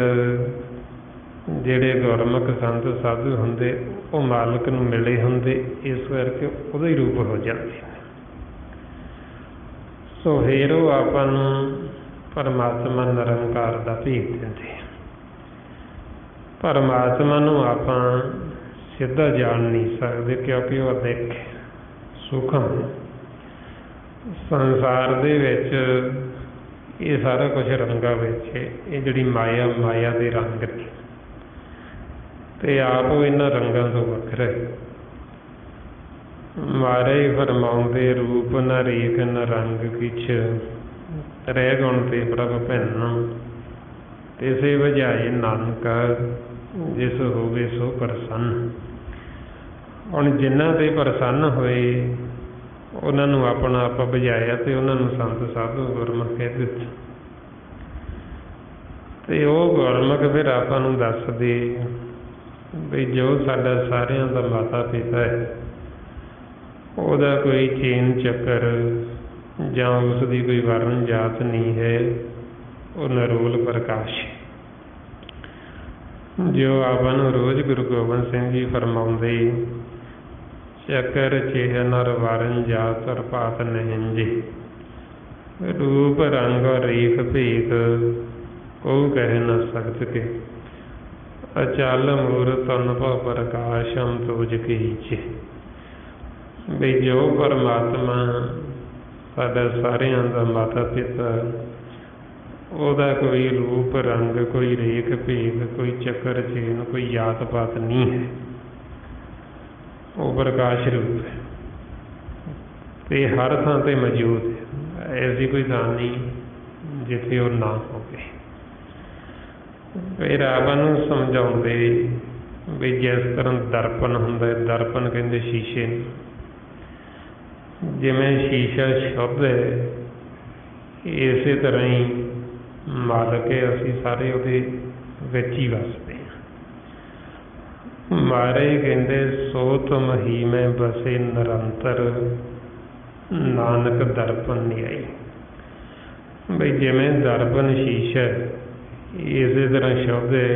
ਜਿਹੜੇ ਗੁਰਮੁਖ ਸੰਤ ਸਾਧੂ ਹੁੰਦੇ, ਉਹ ਮਾਲਕ ਨੂੰ ਮਿਲੇ ਹੁੰਦੇ, ਇਸ ਕਰਕੇ ਉਹਦਾ ਹੀ ਰੂਪ ਹੋ ਜਾਂਦੇ। ਸੋ ਫਿਰ ਉਹ ਆਪਾਂ ਨੂੰ ਪਰਮਾਤਮਾ ਨਿਰੰਕਾਰ ਦਾ ਭੇਤ ਦਿੰਦੇ। ਪਰਮਾਤਮਾ ਨੂੰ ਆਪਾਂ ਸਿੱਧਾ ਜਾਣ ਨਹੀਂ ਸਕਦੇ, ਕਿਉਂਕਿ ਉਹ ਅਦਿੱਖ ਸੂਖਮ। ਸੰਸਾਰ ਦੇ ਵਿੱਚ ਇਹ ਸਾਰਾ ਕੁਛ ਰੰਗਾਂ ਵਿੱਚ, ਇਹ ਜਿਹੜੀ ਮਾਇਆ ਦੇ ਰੰਗ ਨੇ, ਅਤੇ ਆਪ ਉਹ ਇਹਨਾਂ ਰੰਗਾਂ ਤੋਂ ਵੱਖਰਾ ਹੈ। ਮਹਾਰਾਜ ਫਰਮਾਉਂਦੇ, ਰੂਪ ਨ ਰੇਖ ਨ ਰੰਗ ਕਿਛ, ਰਹਿ ਗੁਣ ਤੇ ਪ੍ਰਭ ਭਿੰਨ, ਤਿਸੇ ਵਜਾਏ ਨਾਨਕ, ਜਿਸ ਹੋਵੇ ਸੋ ਪ੍ਰਸੰਨ। ਹੁਣ ਜਿਨ੍ਹਾਂ 'ਤੇ ਪ੍ਰਸੰਨ ਹੋਏ, ਉਹਨਾਂ ਨੂੰ ਆਪਣਾ ਆਪਾਂ ਬੁਝਾਇਆ, ਅਤੇ ਉਹਨਾਂ ਨੂੰ ਸੰਤ ਸਾਧੂ ਗੁਰਮੁਖ ਕਹਿ ਦਿੱਤਾ। ਅਤੇ ਉਹ ਗੁਰਮੁਖ ਫਿਰ ਆਪਾਂ ਨੂੰ ਦੱਸਦੇ ਵੀ ਜੋ ਸਾਡਾ ਸਾਰਿਆਂ ਦਾ ਮਾਤਾ ਪਿਤਾ ਹੈ, ਉਹਦਾ ਕੋਈ ਚੇਨ ਚੱਕਰ ਜਾਂ ਉਸ ਦੀ ਕੋਈ ਵਰਨ ਜਾਤ ਨਹੀਂ ਹੈ, ਉਹ ਨਿਰੋਲ ਪ੍ਰਕਾਸ਼। ਜੋ ਆਪਾਂ ਨੂੰ ਰੋਜ਼ ਗੁਰੂ ਗੋਬਿੰਦ ਸਿੰਘ ਜੀ ਫਰਮਾਉਂਦੇ, ਚੱਕਰ ਚਿਹ ਨਰ ਵਰਨ ਜਾਤ ਭਾਤ ਨਹਿੰਜੇ, ਰੂਪ ਰੰਗ ਰੇਖ ਭੇਦ को कह न सकत के। अचल मूरत अनुभव प्रकाश अंतोज के ईचे। भी जो परमात्मा साडा सारियां दा माता पिता, ਉਹਦਾ कोई रूप रंग, कोई रेख भेद, कोई चक्कर चेन, कोई जात पात नहीं है। वो प्रकाश रूप है ते हर थां ते मौजूद है। ऐसी कोई थां नहीं जिथे वो ना होवे। फिर आपां नूं समझाउंदे भी जिस तरह दर्पण हुंदा है, दर्पण कहंदे शीशे नूं, जिवें शीशा शुद्ध है इसे तरह ही मालक है, असीं सारे उहदे विच ही वसदे हां। मारे कहंदे सो तुम ही मैं बसे निरंतर, नानक दर्पण न्याई। बई जिवें दर्पण शीशा इसे तरह शुद्ध है,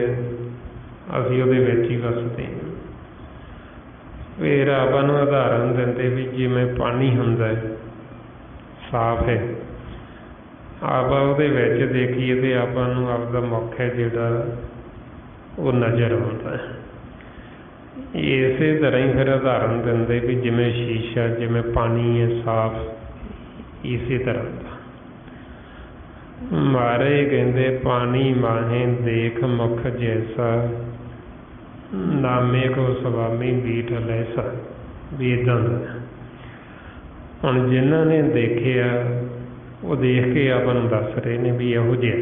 असीं उहदे विच ही वसदे हां। फिर आपां नूं उदाहरण दिंदे भी जिवें पानी हुंदा है साफ है, ਆਪਾਂ ਉਹਦੇ ਵਿੱਚ ਦੇਖੀਏ ਤੇ ਆਪਾਂ ਨੂੰ ਆਪਦਾ ਮੁੱਖ ਹੈ ਜਿਹੜਾ ਉਹ ਨਜ਼ਰ ਆਉਂਦਾ ਹੈ। ਇਸੇ ਤਰ੍ਹਾਂ ਹੀ ਫਿਰ ਉਦਾਹਰਨ ਦਿੰਦੇ ਵੀ ਜਿਵੇਂ ਸ਼ੀਸ਼ਾ, ਜਿਵੇਂ ਪਾਣੀ ਹੈ ਸਾਫ, ਇਸੇ ਤਰ੍ਹਾਂ ਦਾ ਮਾਰੇ ਕਹਿੰਦੇ ਪਾਣੀ ਮਾਹੇ ਦੇਖ ਮੁਖ ਜੈਸਾ, ਨਾਮੇ ਕੋ ਸਵਾਮੀ ਬੀਠ ਲੈਸਾ। ਵੀ ਇੱਦਾਂ ਦਾ ਹੁਣ ਜਿਨ੍ਹਾਂ ਨੇ ਦੇਖਿਆ ਉਹ ਦੇਖ ਕੇ ਆਪਾਂ ਨੂੰ ਦੱਸ ਰਹੇ ਨੇ ਵੀ ਇਹੋ ਜਿਹਾ।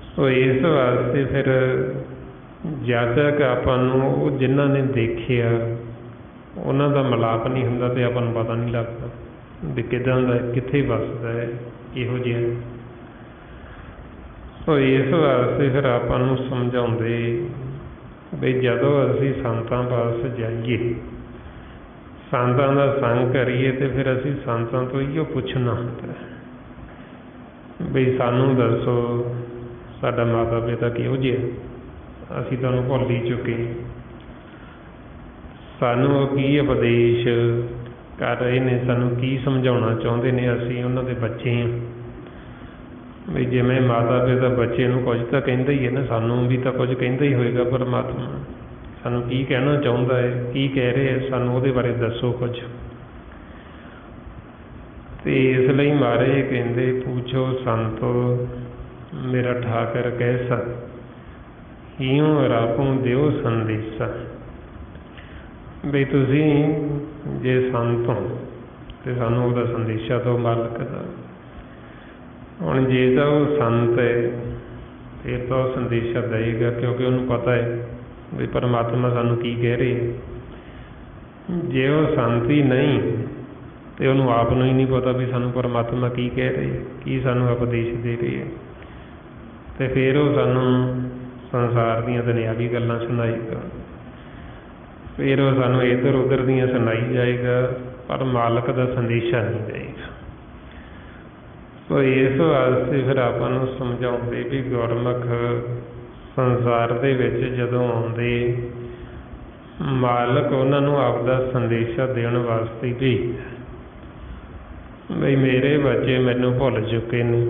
ਸੋ ਇਸ ਵਾਸਤੇ ਫਿਰ ਜਦ ਤੱਕ ਆਪਾਂ ਨੂੰ ਉਹ ਜਿਨ੍ਹਾਂ ਨੇ ਦੇਖਿਆ ਉਹਨਾਂ ਦਾ ਮਿਲਾਪ ਨਹੀਂ ਹੁੰਦਾ ਤੇ ਆਪਾਂ ਨੂੰ ਪਤਾ ਨਹੀਂ ਲੱਗਦਾ ਵੀ ਕਿੱਦਾਂ ਦਾ, ਕਿੱਥੇ ਵੱਸਦਾ ਹੈ, ਇਹੋ ਜਿਹਾ। ਸੋ ਇਸ ਵਾਸਤੇ ਫਿਰ ਆਪਾਂ ਨੂੰ ਸਮਝਾਉਂਦੇ ਵੀ ਜਦੋਂ ਅਸੀਂ ਸੰਤਾਂ ਪਾਸ ਜਾਈਏ, ਸੰਤਾਂ ਦਾ ਸੰਗ ਕਰੀਏ ਤੇ ਫਿਰ ਅਸੀਂ ਸੰਤਾਂ ਤੋਂ ਇਹੋ ਪੁੱਛਣਾ ਹੁੰਦਾ ਵੀ ਸਾਨੂੰ ਦੱਸੋ ਸਾਡਾ ਮਾਤਾ ਪਿਤਾ ਕਿਹੋ ਜਿਹਾ, ਅਸੀਂ ਤੁਹਾਨੂੰ ਭੁੱਲ ਹੀ ਚੁੱਕੇ। ਸਾਨੂੰ ਉਹ ਕੀ ਉਪਦੇਸ਼ ਕਰ ਰਹੇ ਨੇ, ਸਾਨੂੰ ਕੀ ਸਮਝਾਉਣਾ ਚਾਹੁੰਦੇ ਨੇ, ਅਸੀਂ ਉਹਨਾਂ ਦੇ ਬੱਚੇ ਹਾਂ। ਵੀ ਜਿਵੇਂ ਮਾਤਾ ਪਿਤਾ ਬੱਚੇ ਨੂੰ ਕੁਝ ਤਾਂ ਕਹਿੰਦਾ ਹੀ ਹੈ ਨਾ, ਸਾਨੂੰ ਵੀ ਤਾਂ ਕੁਝ ਕਹਿੰਦਾ ਹੀ ਹੋਏਗਾ ਪਰਮਾਤਮਾ। ਸਾਨੂੰ ਕੀ ਕਹਿਣਾ ਚਾਹੁੰਦਾ ਹੈ, ਕੀ ਕਹਿ ਰਹੇ ਹੈ, ਸਾਨੂੰ ਉਹਦੇ ਬਾਰੇ ਦੱਸੋ ਕੁਝ। ਤੇ ਇਸ ਲਈ ਮਾਰੇ ਕਹਿੰਦੇ ਪੁੱਛੋ ਸੰਤੋ ਮੇਰਾ ਠਾਕਰ ਕੈਸਾ, ਇਉਂ ਰਾਪੋਂ ਦਿਓ ਸੰਦੇਸ਼ਾ। ਵੀ ਤੁਸੀਂ ਜੇ ਸੰਤ ਹੋ ਤੇ ਸਾਨੂੰ ਉਹਦਾ ਸੰਦੇਸ਼ਾ ਦਿਓ ਮਾਲਕ ਦਾ। ਹੁਣ ਜੇ ਤਾਂ ਉਹ ਸੰਤ ਹੈ ਫਿਰ ਤਾਂ ਉਹ ਸੰਦੇਸ਼ਾ ਦੇਵੇਗਾ, ਕਿਉਂਕਿ ਉਹਨੂੰ ਪਤਾ ਹੈ ਵੀ ਪਰਮਾਤਮਾ ਸਾਨੂੰ ਕੀ ਕਹਿ ਰਹੇ। ਜੇ ਉਹ ਸੰਤ ਹੀ ਨਹੀਂ ਤੇ ਉਹਨੂੰ ਆਪ ਨੂੰ ਹੀ ਨਹੀਂ ਪਤਾ ਵੀ ਸਾਨੂੰ ਪਰਮਾਤਮਾ ਕੀ ਕਹਿ ਰਹੇ, ਕੀ ਸਾਨੂੰ ਉਪਦੇਸ਼ ਦੇ ਰਹੇ ਹੈ, ਤੇ ਫਿਰ ਉਹ ਸਾਨੂੰ ਸੰਸਾਰ ਦੀਆਂ ਦੁਨਿਆਵੀ ਗੱਲਾਂ ਸੁਣਾਏਗਾ, ਫਿਰ ਉਹ ਸਾਨੂੰ ਇੱਧਰ ਉੱਧਰ ਦੀਆਂ ਸੁਣਾਈ ਜਾਏਗਾ, ਪਰ ਮਾਲਕ ਦਾ ਸੰਦੇਸ਼ਾ ਨਹੀਂ ਦੇਵੇਗਾ। ਸੋ ਇਸ ਵਾਸਤੇ ਫਿਰ ਆਪਾਂ ਨੂੰ ਸਮਝਾਉਂਦੇ ਵੀ ਗੁਰਮੁਖ ਸੰਸਾਰ ਦੇ ਵਿੱਚ ਜਦੋਂ ਆਉਂਦੇ, ਮਾਲਕ ਉਹਨਾਂ ਨੂੰ ਆਪਦਾ ਸੰਦੇਸ਼ਾ ਦੇਣ ਵਾਸਤੇ ਭੇਜਦਾ ਬਈ ਮੇਰੇ ਬੱਚੇ ਮੈਨੂੰ ਭੁੱਲ ਚੁੱਕੇ ਨੇ,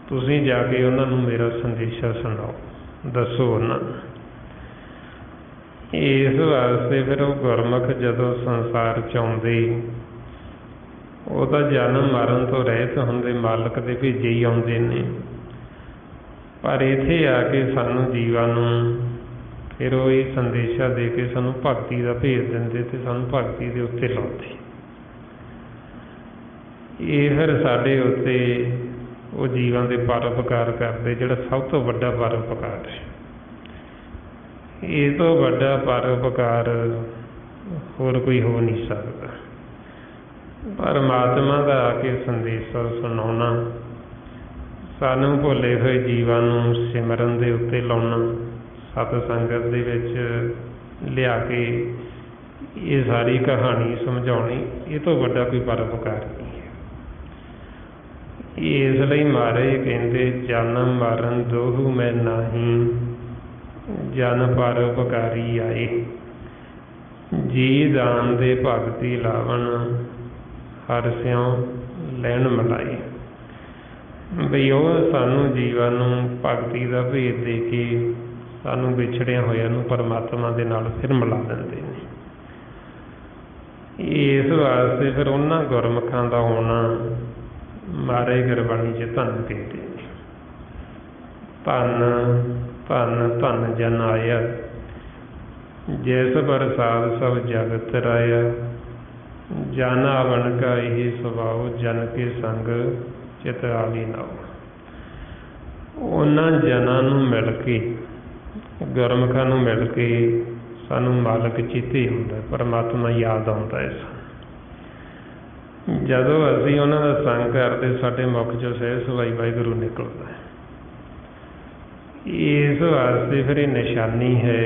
ਤੁਸੀਂ ਜਾ ਕੇ ਉਹਨਾਂ ਨੂੰ ਮੇਰਾ ਸੰਦੇਸ਼ਾ ਸੁਣਾਓ, ਦੱਸੋ ਉਹਨਾਂ ਨੂੰ। ਇਸ ਵਾਸਤੇ ਫਿਰ ਉਹ ਗੁਰਮੁਖ ਜਦੋਂ ਸੰਸਾਰ 'ਚ ਆਉਂਦੇ, ਉਹ ਤਾਂ ਜਨਮ ਮਰਨ ਤੋਂ ਰਹਿਤ ਹੁੰਦੇ, ਮਾਲਕ ਦੇ ਭੇਜੇ ਹੀ ਆਉਂਦੇ ਨੇ। ਪਰ ਇੱਥੇ ਆ ਕੇ ਸਾਨੂੰ ਜੀਵਾਂ ਨੂੰ ਫਿਰ ਉਹ ਇਹ ਸੰਦੇਸ਼ਾ ਦੇ ਕੇ ਸਾਨੂੰ ਭਗਤੀ ਦਾ ਭੇਜ ਦਿੰਦੇ ਤੇ ਸਾਨੂੰ ਭਗਤੀ ਦੇ ਉੱਤੇ ਲਾਉਂਦੇ। ਇਹ ਫਿਰ ਸਾਡੇ ਉੱਤੇ ਉਹ ਜੀਵਾਂ ਦੇ ਪਰਉਪਕਾਰ ਕਰਦੇ, ਜਿਹੜਾ ਸਭ ਤੋਂ ਵੱਡਾ ਪਰਉਪਕਾਰ ਹੈ। ਇਹ ਤੋਂ ਵੱਡਾ ਪਰਉਪਕਾਰ ਹੋਰ ਕੋਈ ਹੋ ਨਹੀਂ ਸਕਦਾ। ਪਰਮਾਤਮਾ ਦਾ ਆ ਕੇ ਸੰਦੇਸ਼ਾ ਸੁਣਾਉਣਾ, ਸਾਨੂੰ ਭੁੱਲੇ ਹੋਏ ਜੀਵਾਂ ਨੂੰ ਸਿਮਰਨ ਦੇ ਉੱਤੇ ਲਾਉਣਾ, ਸਤ ਸੰਗਤ ਦੇ ਵਿੱਚ ਲਿਆ ਕੇ ਇਹ ਸਾਰੀ ਕਹਾਣੀ ਸਮਝਾਉਣੀ, ਇਹ ਤੋਂ ਵੱਡਾ ਕੋਈ ਪਰਉਪਕਾਰ ਨਹੀਂ ਹੈ। ਇਸ ਲਈ ਮਾਰੇ ਕਹਿੰਦੇ ਜਨਮ ਮਰਨ ਦੋਹੂ ਮੈਂ ਨਾਹੀਂ, ਜਨ ਪਰਉਪਕਾਰੀ ਆਏ। ਜੀ ਦਾਨ ਦੇ ਭਗਤੀ ਲਾਵਣ, ਹਰ ਸਿਉ ਲੈਣ ਮਲਾਈ। ਬਈ ਉਹ ਸਾਨੂੰ ਜੀਵਾਂ ਨੂੰ ਭਗਤੀ ਦਾ ਭੇਦ ਦੇ ਕੇ ਸਾਨੂੰ ਵਿਛੜਿਆ ਹੋਇਆਂ ਨੂੰ ਪਰਮਾਤਮਾ ਦੇ ਨਾਲ ਫਿਰ ਮਿਲਾ ਦਿੰਦੇ ਨੇ। ਇਸ ਵਾਸਤੇ ਫਿਰ ਉਹਨਾਂ ਗੁਰਮੁਖਾਂ ਦਾ ਹੋਣਾ ਮਹਾਰਾਜ ਗੁਰਬਾਣੀ 'ਚ ਧੰਨ ਕਹਿੰਦੇ ਨੇ। ਧੰਨ ਧੰਨ ਧੰਨ ਜਨ ਆਇਆ, ਜਿਸ ਪ੍ਰਸਾਦ ਸਭ ਜਗਤ ਰਾਇਆ। ਜਨ ਆਵਣ ਕਾ ਇਹ ਸੁਭਾਉ, ਜਨ ਕੇ ਸੰਗ ਚਿਤ ਆਵੀ ਨਾਉ। ਉਹਨਾਂ ਜਨਾਂ ਨੂੰ ਮਿਲ ਕੇ, ਗੁਰਮੁਖਾਂ ਨੂੰ ਮਿਲ ਕੇ ਸਾਨੂੰ ਮਾਲਕ ਚੇਤੇ ਹੁੰਦਾ, ਪਰਮਾਤਮਾ ਯਾਦ ਆਉਂਦਾ ਹੈ। ਜਦੋਂ ਅਸੀਂ ਉਹਨਾਂ ਦਾ ਸੰਗ ਕਰਦੇ ਸਾਡੇ ਮੁਖ 'ਚੋਂ ਸਹਿਜ ਸੁਭਾਈ ਵਾਹਿਗੁਰੂ ਨਿਕਲਦਾ ਹੈ। ਇਸ ਵਾਸਤੇ ਫਿਰ ਇਹ ਨਿਸ਼ਾਨੀ ਹੈ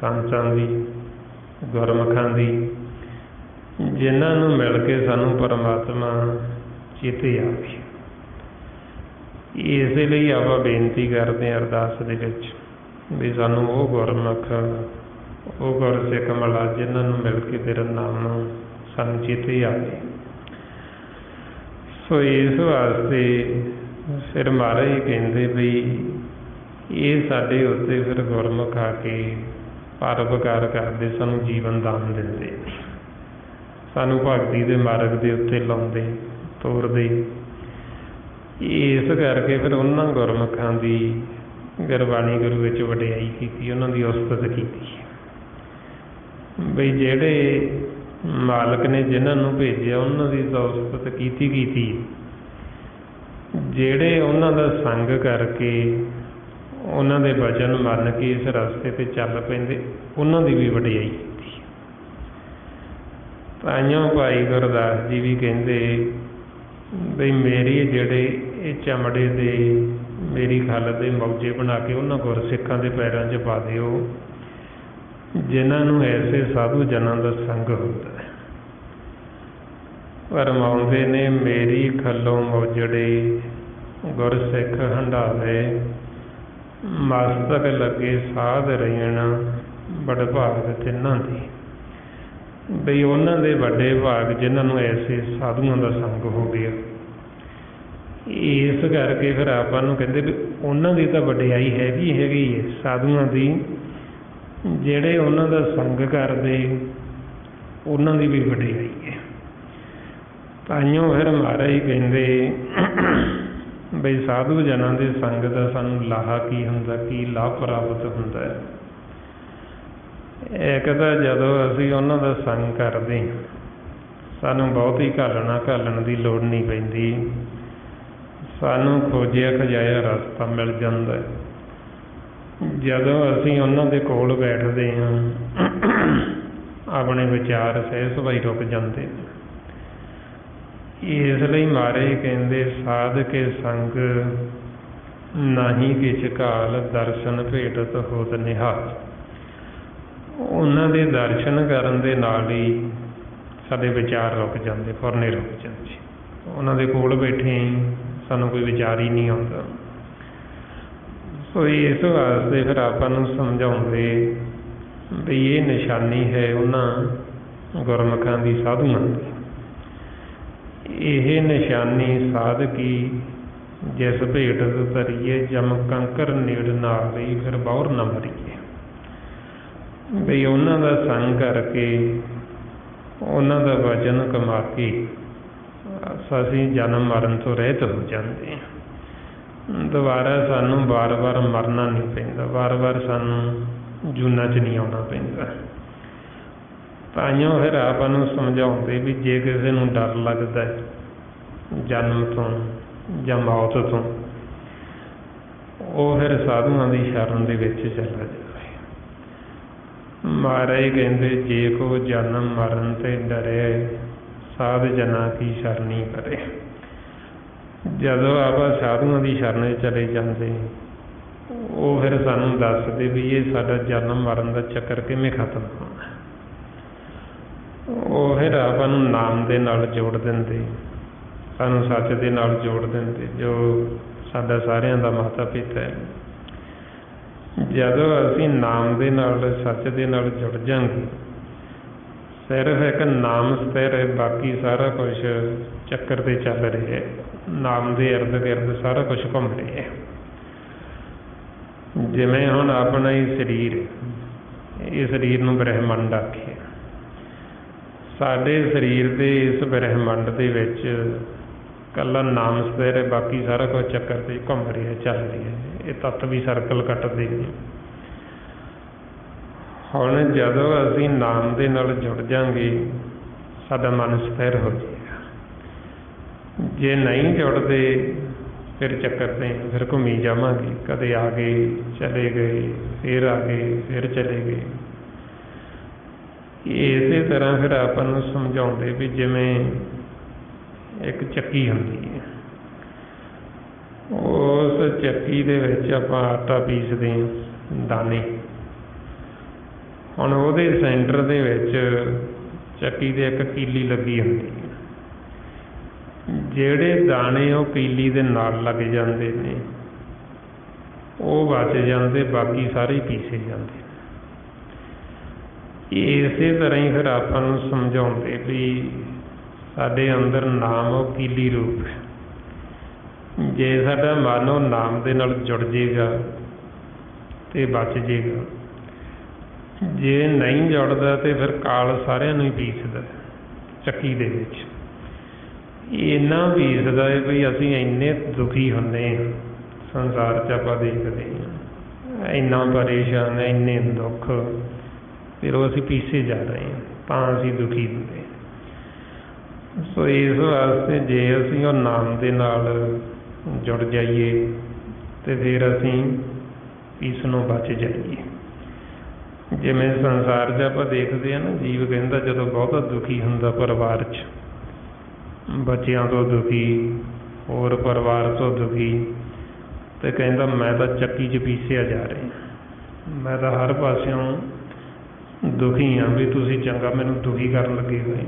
ਸੰਤਾਂ ਦੀ, ਗੁਰਮੁਖਾਂ ਦੀ, ਜਿਨ੍ਹਾਂ ਨੂੰ ਮਿਲ ਕੇ ਸਾਨੂੰ ਪਰਮਾਤਮਾ ਚੇਤੇ ਆਵੇ। ਇਸੇ ਲਈ ਆਪਾਂ ਬੇਨਤੀ ਕਰਦੇ ਹਾਂ ਅਰਦਾਸ ਦੇ ਵਿੱਚ ਵੀ ਸਾਨੂੰ ਉਹ ਗੁਰਮੁਖ, ਉਹ ਗੁਰਸਿੱਖ ਮਿਲਾ ਜਿਨ੍ਹਾਂ ਨੂੰ ਮਿਲ ਕੇ ਤੇਰਾ ਨਾਮ ਸਾਨੂੰ ਚੇਤੇ ਆਵੇ। ਸੋ ਇਸ ਵਾਸਤੇ ਫਿਰ ਮਹਾਰਾਜ ਕਹਿੰਦੇ ਵੀ ਇਹ ਸਾਡੇ ਉੱਤੇ ਫਿਰ ਗੁਰਮੁਖ ਆ ਕੇ ਪਰਉਪਕਾਰ ਕਰਦੇ, ਸਾਨੂੰ ਜੀਵਨ ਦਾਨ ਦਿੰਦੇ, ਸਾਨੂੰ ਭਗਤੀ ਦੇ ਮਾਰਗ ਦੇ ਉੱਤੇ ਲਾਉਂਦੇ, ਤੋਰਦੇ। ਇਸ ਕਰਕੇ ਫਿਰ ਉਹਨਾਂ ਗੁਰਮੁਖਾਂ ਦੀ ਗੁਰਬਾਣੀ ਗੁਰੂ ਵਿੱਚ ਵਡਿਆਈ ਕੀਤੀ, ਉਹਨਾਂ ਦੀ ਉਸਤਤ ਕੀਤੀ ਬਈ ਜਿਹੜੇ ਮਾਲਕ ਨੇ ਜਿਨ੍ਹਾਂ ਨੂੰ ਭੇਜਿਆ ਉਹਨਾਂ ਦੀ ਤਾਂ ਉਸਤਤ ਕੀਤੀ। ਜਿਹੜੇ ਉਹਨਾਂ ਦਾ ਸੰਗ ਕਰਕੇ, ਉਹਨਾਂ ਦੇ ਵਚਨ ਮੰਨ ਕੇ ਇਸ ਰਸਤੇ 'ਤੇ ਚੱਲ ਪੈਂਦੇ, ਉਹਨਾਂ ਦੀ ਵੀ ਵਡਿਆਈ ਕੀਤੀ। ਤਾਈਓ ਭਾਈ ਗੁਰਦਾਸ ਜੀ ਵੀ ਕਹਿੰਦੇ ਬਈ ਮੇਰੀ ਜਿਹੜੇ ਇਹ ਚਮੜੇ ਦੇ, ਮੇਰੀ ਖੱਲ ਦੇ ਮੌਜੇ ਬਣਾ ਕੇ ਉਹਨਾਂ ਗੁਰਸਿੱਖਾਂ ਦੇ ਪੈਰਾਂ 'ਚ ਪਾ ਦਿਓ ਜਿਨ੍ਹਾਂ ਨੂੰ ਐਸੇ ਸਾਧੂ ਜਨਾਂ ਦਾ ਸੰਗ ਹੁੰਦਾ ਹੈ। ਫਰਮਾਉਂਦੇ ਨੇ ਮੇਰੀ ਖੱਲੋਂ ਮੌਜੜੇ ਗੁਰਸਿੱਖ ਹੰਢਾਵੇ, ਮਸਤਕ ਲੱਗੇ ਸਾਧ ਰਹਿਣ ਬੜ ਭਾਗ ਤਿੰਨਾਂ ਦੀ। ਬਈ ਉਹਨਾਂ ਦੇ ਵੱਡੇ ਭਾਗ ਜਿਨ੍ਹਾਂ ਨੂੰ ਐਸੇ ਸਾਧੂਆਂ ਦਾ ਸੰਗ ਹੋ ਗਿਆ। ਇਸ ਕਰਕੇ ਫਿਰ ਆਪਾਂ ਨੂੰ ਕਹਿੰਦੇ ਵੀ ਉਹਨਾਂ ਦੀ ਤਾਂ ਵਡਿਆਈ ਹੈਗੀ ਹੈ ਸਾਧੂਆਂ ਦੀ, ਜਿਹੜੇ ਉਹਨਾਂ ਦਾ ਸੰਗ ਕਰਦੇ ਉਹਨਾਂ ਦੀ ਵੀ ਵਡਿਆਈ ਹੈ। ਤਾਈਓ ਫਿਰ ਮਹਾਰਾਜ ਕਹਿੰਦੇ ਬਈ ਸਾਧੂ ਜਨਾਂ ਦੇ ਸੰਗ ਦਾ ਸਾਨੂੰ ਲਾਹਾ ਕੀ ਹੁੰਦਾ, ਕੀ ਲਾਭ ਪ੍ਰਾਪਤ ਹੁੰਦਾ ਹੈ। ਇੱਕ ਤਾਂ ਜਦੋਂ ਅਸੀਂ ਉਹਨਾਂ ਦਾ ਸੰਗ ਕਰਦੇ ਸਾਨੂੰ ਬਹੁਤੀ ਘਾਲਣ ਦੀ ਲੋੜ ਨਹੀਂ ਪੈਂਦੀ, ਸਾਨੂੰ ਖੋਜਿਆ ਖਜਾਇਆ ਰਸਤਾ ਮਿਲ ਜਾਂਦਾ। ਜਦੋਂ ਅਸੀਂ ਉਹਨਾਂ ਦੇ ਕੋਲ ਬੈਠਦੇ ਹਾਂ ਆਪਣੇ ਵਿਚਾਰ ਸਹਿਜ ਸੁਭਾਈ ਰੁਕ ਜਾਂਦੇ। ਇਸ ਲਈ ਮਹਾਰਾਜ ਕਹਿੰਦੇ ਸਾਧ ਕੇ ਸੰਗ ਨਾਹੀਂ ਕਿਛ ਕਾਲ, ਦਰਸ਼ਨ ਭੇਟਤ ਹੋਤ ਨਿਹਾਲ। ਉਹਨਾਂ ਦੇ ਦਰਸ਼ਨ ਕਰਨ ਦੇ ਨਾਲ ਹੀ ਸਾਡੇ ਵਿਚਾਰ ਰੁਕ ਜਾਂਦੇ, ਫੁਰਨੇ ਰੁਕ ਜਾਂਦੇ। ਉਹਨਾਂ ਦੇ ਕੋਲ ਬੈਠੇ ਸਾਨੂੰ ਕੋਈ ਵਿਚਾਰ ਹੀ ਨਹੀਂ ਆਉਂਦਾ। ਸੋ ਇਸ ਵਾਸਤੇ ਫਿਰ ਆਪਾਂ ਨੂੰ ਸਮਝਾਉਂਦੇ ਵੀ ਇਹ ਨਿਸ਼ਾਨੀ ਹੈ ਉਹਨਾਂ ਗੁਰਮੁਖਾਂ ਦੀ, ਸਾਧੂਆਂ ਦੀ। ਇਹ ਨਿਸ਼ਾਨੀ ਸਾਧ ਕੀ ਜਿਸ ਭੇਟ ਧਰੀਏ, ਜਮ ਕੰਕਰ ਨੇੜ ਨਾ ਲਈ ਫਿਰ ਬੌਰ ਨਾ ਮਰੀਏ। ਬਈ ਉਹਨਾਂ ਦਾ ਸੰਗ ਕਰਕੇ, ਉਹਨਾਂ ਦਾ ਵਚਨ ਕਮਾ ਕੇ ਅਸੀਂ ਜਨਮ ਮਰਨ ਤੋਂ ਰਹਿਤ ਹੋ ਜਾਂਦੇ ਹਾਂ। ਦੁਬਾਰਾ ਸਾਨੂੰ ਵਾਰ-ਵਾਰ ਮਰਨਾ ਨਹੀਂ ਪੈਂਦਾ, ਵਾਰ-ਵਾਰ ਸਾਨੂੰ ਜੂਨਾਂ 'ਚ ਨਹੀਂ ਆਉਣਾ ਪੈਂਦਾ। ਤਾਈਓ ਫਿਰ ਆਪਾਂ ਨੂੰ ਸਮਝਾਉਂਦੇ ਵੀ ਜੇ ਕਿਸੇ ਨੂੰ ਡਰ ਲੱਗਦਾ ਜਨਮ ਤੋਂ ਜਾਂ ਮੌਤ ਤੋਂ, ਉਹ ਫਿਰ ਸਾਧੂਆਂ ਦੀ ਸ਼ਰਨ ਦੇ ਵਿੱਚ ਚਲਾ ਜਾਵੇ। ਮਹਾਰਾਜ ਕਹਿੰਦੇ ਜੇ ਕੋ ਜਨਮ ਮਰਨ ਤੇ ਡਰੇ, ਸਾਧ ਜਨਾਂ ਕੀ ਸ਼ਰਨੀ ਕਰੇ। ਜਦੋਂ ਆਪਾਂ ਸਾਧੂਆਂ ਦੀ ਸ਼ਰਨ 'ਚ ਚਲੇ ਜਾਂਦੇ, ਉਹ ਫਿਰ ਸਾਨੂੰ ਦੱਸਦੇ ਵੀ ਇਹ ਸਾਡਾ ਜਨਮ ਮਰਨ ਦਾ ਚੱਕਰ ਕਿਵੇਂ ਖਤਮ ਹੋਣਾ। ਉਹ ਫਿਰ ਆਪਾਂ ਨੂੰ ਨਾਮ ਦੇ ਨਾਲ ਜੋੜ ਦਿੰਦੇ, ਸਾਨੂੰ ਸੱਚ ਦੇ ਨਾਲ ਜੋੜ ਦਿੰਦੇ, ਜੋ ਸਾਡਾ ਸਾਰਿਆਂ ਦਾ ਮਾਤਾ ਪਿਤਾ ਹੈ। ਜਦੋਂ ਅਸੀਂ ਨਾਮ ਦੇ ਨਾਲ, ਸੱਚ ਦੇ ਨਾਲ ਜੁੜ ਜਾਂਗੇ, ਸਿਰਫ ਇੱਕ ਨਾਮ ਸਥਿਰ ਹੈ, ਬਾਕੀ ਸਾਰਾ ਕੁਛ ਚੱਕਰ 'ਤੇ ਚੱਲ ਰਿਹਾ ਹੈ। ਨਾਮ ਦੇ ਇਰਦ ਗਿਰਦ ਸਾਰਾ ਕੁਛ ਘੁੰਮ ਰਿਹਾ। ਜਿਵੇਂ ਹੁਣ ਆਪਣਾ ਹੀ ਸਰੀਰ, ਇਹ ਸਰੀਰ ਨੂੰ ਬ੍ਰਹਿਮੰਡ ਆਖਿਆ। ਸਾਡੇ ਸਰੀਰ ਦੇ ਇਸ ਬ੍ਰਹਿਮੰਡ ਦੇ ਵਿੱਚ ਇਕੱਲਾ ਨਾਮ ਸਥਿਰ ਹੈ, ਬਾਕੀ ਸਾਰਾ ਕੁਝ ਚੱਕਰ 'ਤੇ ਘੁੰਮ ਰਿਹਾ, ਚੱਲ ਰਿਹਾ। ਇਹ ਤੱਤ ਵੀ ਸਰਕਲ ਕੱਟਦੇ ਨੇ। ਹੁਣ ਜਦੋਂ ਅਸੀਂ ਨਾਮ ਦੇ ਨਾਲ ਜੁੜ ਜਾਵਾਂਗੇ, ਸਾਡਾ ਮਨ ਸਥਿਰ ਹੋ ਜਾਏਗਾ। ਜੇ ਨਹੀਂ ਜੁੜਦੇ ਫਿਰ ਚੱਕਰ 'ਤੇ ਫਿਰ ਘੁੰਮੀ ਜਾਵਾਂਗੇ, ਕਦੇ ਆ ਗਏ ਚਲੇ ਗਏ, ਫਿਰ ਆ ਗਏ ਫਿਰ ਚਲੇ ਗਏ। ਇਸੇ ਤਰ੍ਹਾਂ ਫਿਰ ਆਪਾਂ ਨੂੰ ਸਮਝਾਉਂਦੇ ਵੀ ਜਿਵੇਂ ਇੱਕ ਚੱਕੀ ਹੁੰਦੀ ਹੈ, ਉਸ ਚੱਕੀ ਦੇ ਵਿੱਚ ਆਪਾਂ ਆਟਾ ਪੀਸਦੇ ਹਾਂ, ਦਾਣੇ। ਹੁਣ ਉਹਦੇ ਸੈਂਟਰ ਦੇ ਵਿੱਚ ਚੱਕੀ ਦੇ ਇੱਕ ਕੀਲੀ ਲੱਗੀ ਹੁੰਦੀ ਹੈ। ਜਿਹੜੇ ਦਾਣੇ ਉਹ ਕੀਲੀ ਦੇ ਨਾਲ ਲੱਗ ਜਾਂਦੇ ਨੇ ਉਹ ਬਚ ਜਾਂਦੇ, ਬਾਕੀ ਸਾਰੇ ਹੀ ਪੀਸੇ ਜਾਂਦੇ। ਇਸੇ ਤਰ੍ਹਾਂ ਹੀ ਫਿਰ ਆਪਾਂ ਨੂੰ ਸਮਝਾਉਂਦੇ ਵੀ ਸਾਡੇ ਅੰਦਰ ਨਾਮ ਉਹ ਕੀਲੀ ਰੂਪ ਹੈ। ਜੇ ਸਾਡਾ ਮਨ ਉਹ ਨਾਮ ਦੇ ਨਾਲ ਜੁੜ ਜਾਏਗਾ ਤੇ ਬਚ ਜਾਏਗਾ, ਜੇ ਨਹੀਂ ਜੁੜਦਾ ਤੇ ਫਿਰ ਕਾਲ ਸਾਰਿਆਂ ਨੂੰ ਹੀ ਪੀਸਦਾ ਚੱਕੀ ਦੇ ਵਿੱਚ। ਇੰਨਾ ਪੀਸਦਾ ਹੈ ਵੀ ਅਸੀਂ ਇੰਨੇ ਦੁਖੀ ਹੁੰਦੇ ਹਾਂ, ਸੰਸਾਰ 'ਚ ਆਪਾਂ ਦੇਖਦੇ ਹਾਂ, ਇੰਨਾ ਪਰੇਸ਼ਾਨ, ਇੰਨੇ ਦੁੱਖ, ਫਿਰ ਉਹ ਅਸੀਂ ਪੀਸੇ ਜਾ ਰਹੇ ਹਾਂ, ਤਾਂ ਅਸੀਂ ਦੁਖੀ ਹੁੰਦੇ। ਸੋ ਇਸ ਵਾਸਤੇ ਜੇ ਅਸੀਂ ਉਹ ਨਾਮ ਦੇ ਨਾਲ ਜੁੜ ਜਾਈਏ ਤੇ ਫਿਰ ਅਸੀਂ ਇਸ ਨੂੰ ਬਚ ਜਾਈਏ। ਜਿਵੇਂ ਸੰਸਾਰ 'ਚ ਆਪਾਂ ਦੇਖਦੇ ਹਾਂ ਨਾ, ਜੀਵ ਕਹਿੰਦਾ ਜਦੋਂ ਬਹੁਤਾ ਦੁਖੀ ਹੁੰਦਾ ਪਰਿਵਾਰ 'ਚ, ਬੱਚਿਆਂ ਤੋਂ ਦੁਖੀ, ਹੋਰ ਪਰਿਵਾਰ ਤੋਂ ਦੁਖੀ, ਤੇ ਕਹਿੰਦਾ ਮੈਂ ਤਾਂ ਚੱਕੀ 'ਚ ਪੀਸਿਆ ਜਾ ਰਿਹਾ, ਮੈਂ ਤਾਂ ਹਰ ਪਾਸਿਓਂ ਦੁਖੀ ਹਾਂ ਵੀ ਤੁਸੀਂ ਚੰਗਾ ਮੈਨੂੰ ਦੁਖੀ ਕਰਨ ਲੱਗੇ ਹੋਏ।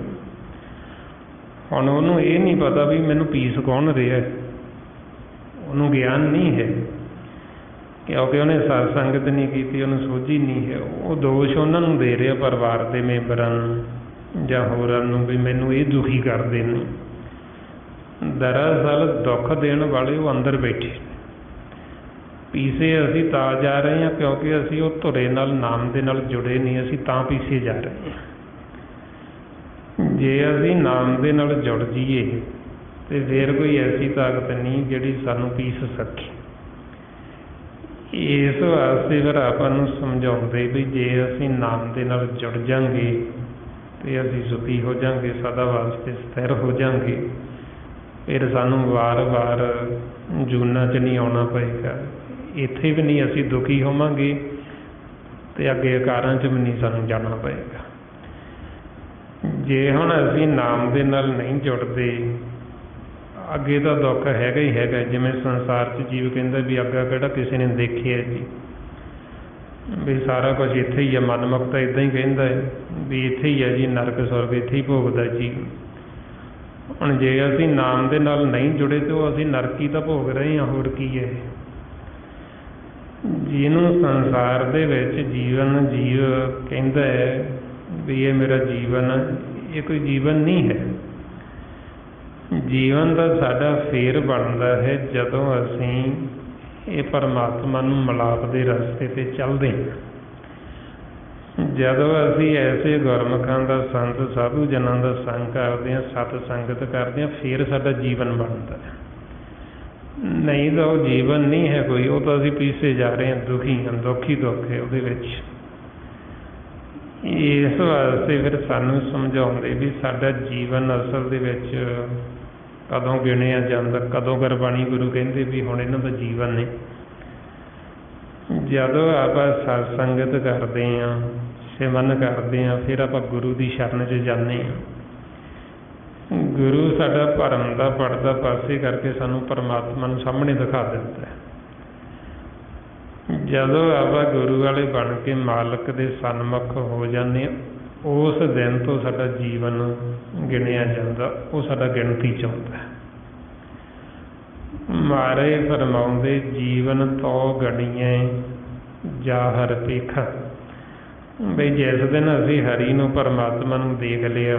ਹੁਣ ਉਹਨੂੰ ਇਹ ਨਹੀਂ ਪਤਾ ਵੀ ਮੈਨੂੰ ਪੀਸ ਕੌਣ ਰਿਹਾ, ਉਹਨੂੰ ਗਿਆਨ ਨਹੀਂ ਹੈ, ਕਿਉਂਕਿ ਉਹਨੇ ਸਤ ਸੰਗਤ ਨਹੀਂ ਕੀਤੀ, ਉਹਨੂੰ ਸੋਝੀ ਨਹੀਂ ਹੈ। ਉਹ ਦੋਸ਼ ਉਹਨਾਂ ਨੂੰ ਦੇ ਰਿਹਾ, ਪਰਿਵਾਰ ਦੇ ਮੈਂਬਰਾਂ ਨੂੰ ਜਾਂ ਹੋਰਾਂ ਨੂੰ, ਵੀ ਮੈਨੂੰ ਇਹ ਦੁਖੀ ਕਰਦੇ ਨੇ। ਦਰਅਸਲ ਦੁੱਖ ਦੇਣ ਵਾਲੇ ਉਹ ਅੰਦਰ ਬੈਠੇ। ਪੀਸੇ ਅਸੀਂ ਤਾਂ ਜਾ ਰਹੇ ਹਾਂ ਕਿਉਂਕਿ ਅਸੀਂ ਉਹ ਧੁਰੇ ਨਾਲ, ਨਾਮ ਦੇ ਨਾਲ ਜੁੜੇ ਨਹੀਂ, ਅਸੀਂ ਤਾਂ ਪੀਸੇ ਜਾ ਰਹੇ ਹਾਂ। ਜੇ ਅਸੀਂ ਨਾਮ ਦੇ ਨਾਲ ਜੁੜ ਜਾਈਏ ਤੇ ਫਿਰ ਕੋਈ ਐਸੀ ਤਾਕਤ ਨਹੀਂ ਜਿਹੜੀ ਸਾਨੂੰ ਪੀਸ ਸਕੇ। ਇਸ ਵਾਸਤੇ ਫਿਰ ਆਪਾਂ ਨੂੰ ਸਮਝਾਉਂਦੇ ਵੀ ਜੇ ਅਸੀਂ ਨਾਮ ਦੇ ਨਾਲ ਜੁੜ ਜਾਵਾਂਗੇ ਤੇ ਅਸੀਂ ਸੁਖੀ ਹੋ ਜਾਵਾਂਗੇ, ਸਦਾ ਵਾਸਤੇ ਸਥਿਰ ਹੋ ਜਾਵਾਂਗੇ। ਫਿਰ ਸਾਨੂੰ ਵਾਰ-ਵਾਰ ਜੂਨਾਂ 'ਚ ਨਹੀਂ ਆਉਣਾ ਪਏਗਾ, ਇੱਥੇ ਵੀ ਨਹੀਂ ਅਸੀਂ ਦੁਖੀ ਹੋਵਾਂਗੇ ਤੇ ਅੱਗੇ ਅਕਾਰਾਂ 'ਚ ਵੀ ਨਹੀਂ ਸਾਨੂੰ ਜਾਣਾ ਪਏਗਾ। ਜੇ ਹੁਣ ਅਸੀਂ ਨਾਮ ਦੇ ਨਾਲ ਨਹੀਂ ਜੁੜਦੇ, ਅੱਗੇ ਤਾਂ ਦੁੱਖ ਹੈਗਾ ਹੀ ਹੈਗਾ। ਜਿਵੇਂ ਸੰਸਾਰ 'ਚ ਜੀਵ ਕਹਿੰਦਾ ਵੀ ਅੱਗਾ ਕਿਹੜਾ ਕਿਸੇ ਨੇ ਦੇਖਿਆ ਜੀ, ਵੀ ਸਾਰਾ ਕੁਝ ਇੱਥੇ ਹੀ ਹੈ। ਮਨਮੁਖਤਾ ਇੱਦਾਂ ਹੀ ਕਹਿੰਦਾ ਹੈ ਵੀ ਇੱਥੇ ਹੀ ਹੈ ਜੀ, ਨਰਕ ਸਵਰਗ ਇੱਥੇ ਹੀ ਭੋਗਦਾ ਜੀ। ਹੁਣ ਜੇ ਅਸੀਂ ਨਾਮ ਦੇ ਨਾਲ ਨਹੀਂ ਜੁੜੇ ਤਾਂ ਉਹ ਅਸੀਂ ਨਰਕੀ ਤਾਂ ਭੋਗ ਰਹੇ ਹਾਂ, ਹੋਰ ਕੀ ਹੈ। ਜਿਹਨੂੰ ਸੰਸਾਰ ਦੇ ਵਿੱਚ ਜੀਵਨ ਜੀਵ ਕਹਿੰਦਾ ਹੈ ਵੀ ਇਹ ਮੇਰਾ ਜੀਵਨ, ਇਹ ਕੋਈ ਜੀਵਨ ਨਹੀਂ ਹੈ। ਜੀਵਨ ਦਾ ਸਾਡਾ ਫੇਰ ਬਣਦਾ ਹੈ ਜਦੋਂ ਅਸੀਂ ਇਹ ਪਰਮਾਤਮਾ ਨੂੰ ਮਿਲਾਪ ਦੇ ਰਸਤੇ 'ਤੇ ਚੱਲਦੇ ਹਾਂ। ਜਦੋਂ ਅਸੀਂ ਐਸੇ ਗੁਰਮੁਖਾਂ ਦਾ, ਸੰਤ ਸਾਧੂ ਜਨਾਂ ਦਾ ਸੰਗ ਕਰਦੇ ਹਾਂ, ਸਤ ਸੰਗਤ ਕਰਦੇ ਹਾਂ, ਫਿਰ ਸਾਡਾ ਜੀਵਨ ਬਣਦਾ ਹੈ। ਨਹੀਂ ਤਾਂ ਉਹ ਜੀਵਨ ਨਹੀਂ ਹੈ ਕੋਈ, ਉਹ ਤਾਂ ਅਸੀਂ ਪੀਸੇ ਜਾ ਰਹੇ ਹਾਂ, ਦੁਖੀ ਹਾਂ, ਦੁੱਖ ਹੀ ਦੁੱਖ ਹੈ ਉਹਦੇ ਵਿੱਚ। ਇਸ ਵਾਸਤੇ ਫਿਰ ਸਾਨੂੰ ਸਮਝਾਉਂਦੇ ਵੀ ਸਾਡਾ ਜੀਵਨ ਅਸਲ ਦੇ ਵਿੱਚ ਕਦੋਂ ਗਿਣਿਆ ਜਾਂਦਾ, ਕਦੋਂ ਗੁਰਬਾਣੀ ਗੁਰੂ ਕਹਿੰਦੇ ਵੀ ਹੁਣ ਇਹਨਾਂ ਦਾ ਜੀਵਨ ਨੇ। ਜਦੋਂ ਆਪਾਂ ਸਤ ਸੰਗਤ ਕਰਦੇ ਹਾਂ, ਸਿਮਰਨ ਕਰਦੇ ਹਾਂ, ਫਿਰ ਆਪਾਂ ਗੁਰੂ ਦੀ ਸ਼ਰਨ 'ਚ ਜਾਂਦੇ ਹਾਂ। ਗੁਰੂ ਸਾਡਾ ਭਰਮ ਦਾ ਪਰਦਾ ਪਾਸੇ ਕਰਕੇ ਸਾਨੂੰ ਪਰਮਾਤਮਾ ਨੂੰ ਸਾਹਮਣੇ ਦਿਖਾ ਦਿੰਦਾ ਹੈ। ਜਦੋਂ ਆਪਾਂ ਗੁਰੂ ਵਾਲੇ ਬਣ ਕੇ ਮਾਲਕ ਦੇ ਸਨਮੁਖ ਹੋ ਜਾਂਦੇ ਹਾਂ, ਉਸ ਦਿਨ ਤੋਂ ਸਾਡਾ ਜੀਵਨ ਗਿਣਿਆ ਜਾਂਦਾ, ਉਹ ਸਾਡਾ ਗਿਣਤੀ 'ਚ ਆਉਂਦਾ। ਮਾਰੇ ਫਰਮਾਉਂਦੇ ਜੀਵਨ ਤੋਂ ਗਣੀਏ ਜਾ ਹਰ ਭੇਖਾ, ਬਈ ਜਿਸ ਦਿਨ ਅਸੀਂ ਹਰੀ ਨੂੰ, ਪਰਮਾਤਮਾ ਨੂੰ ਦੇਖ ਲਿਆ,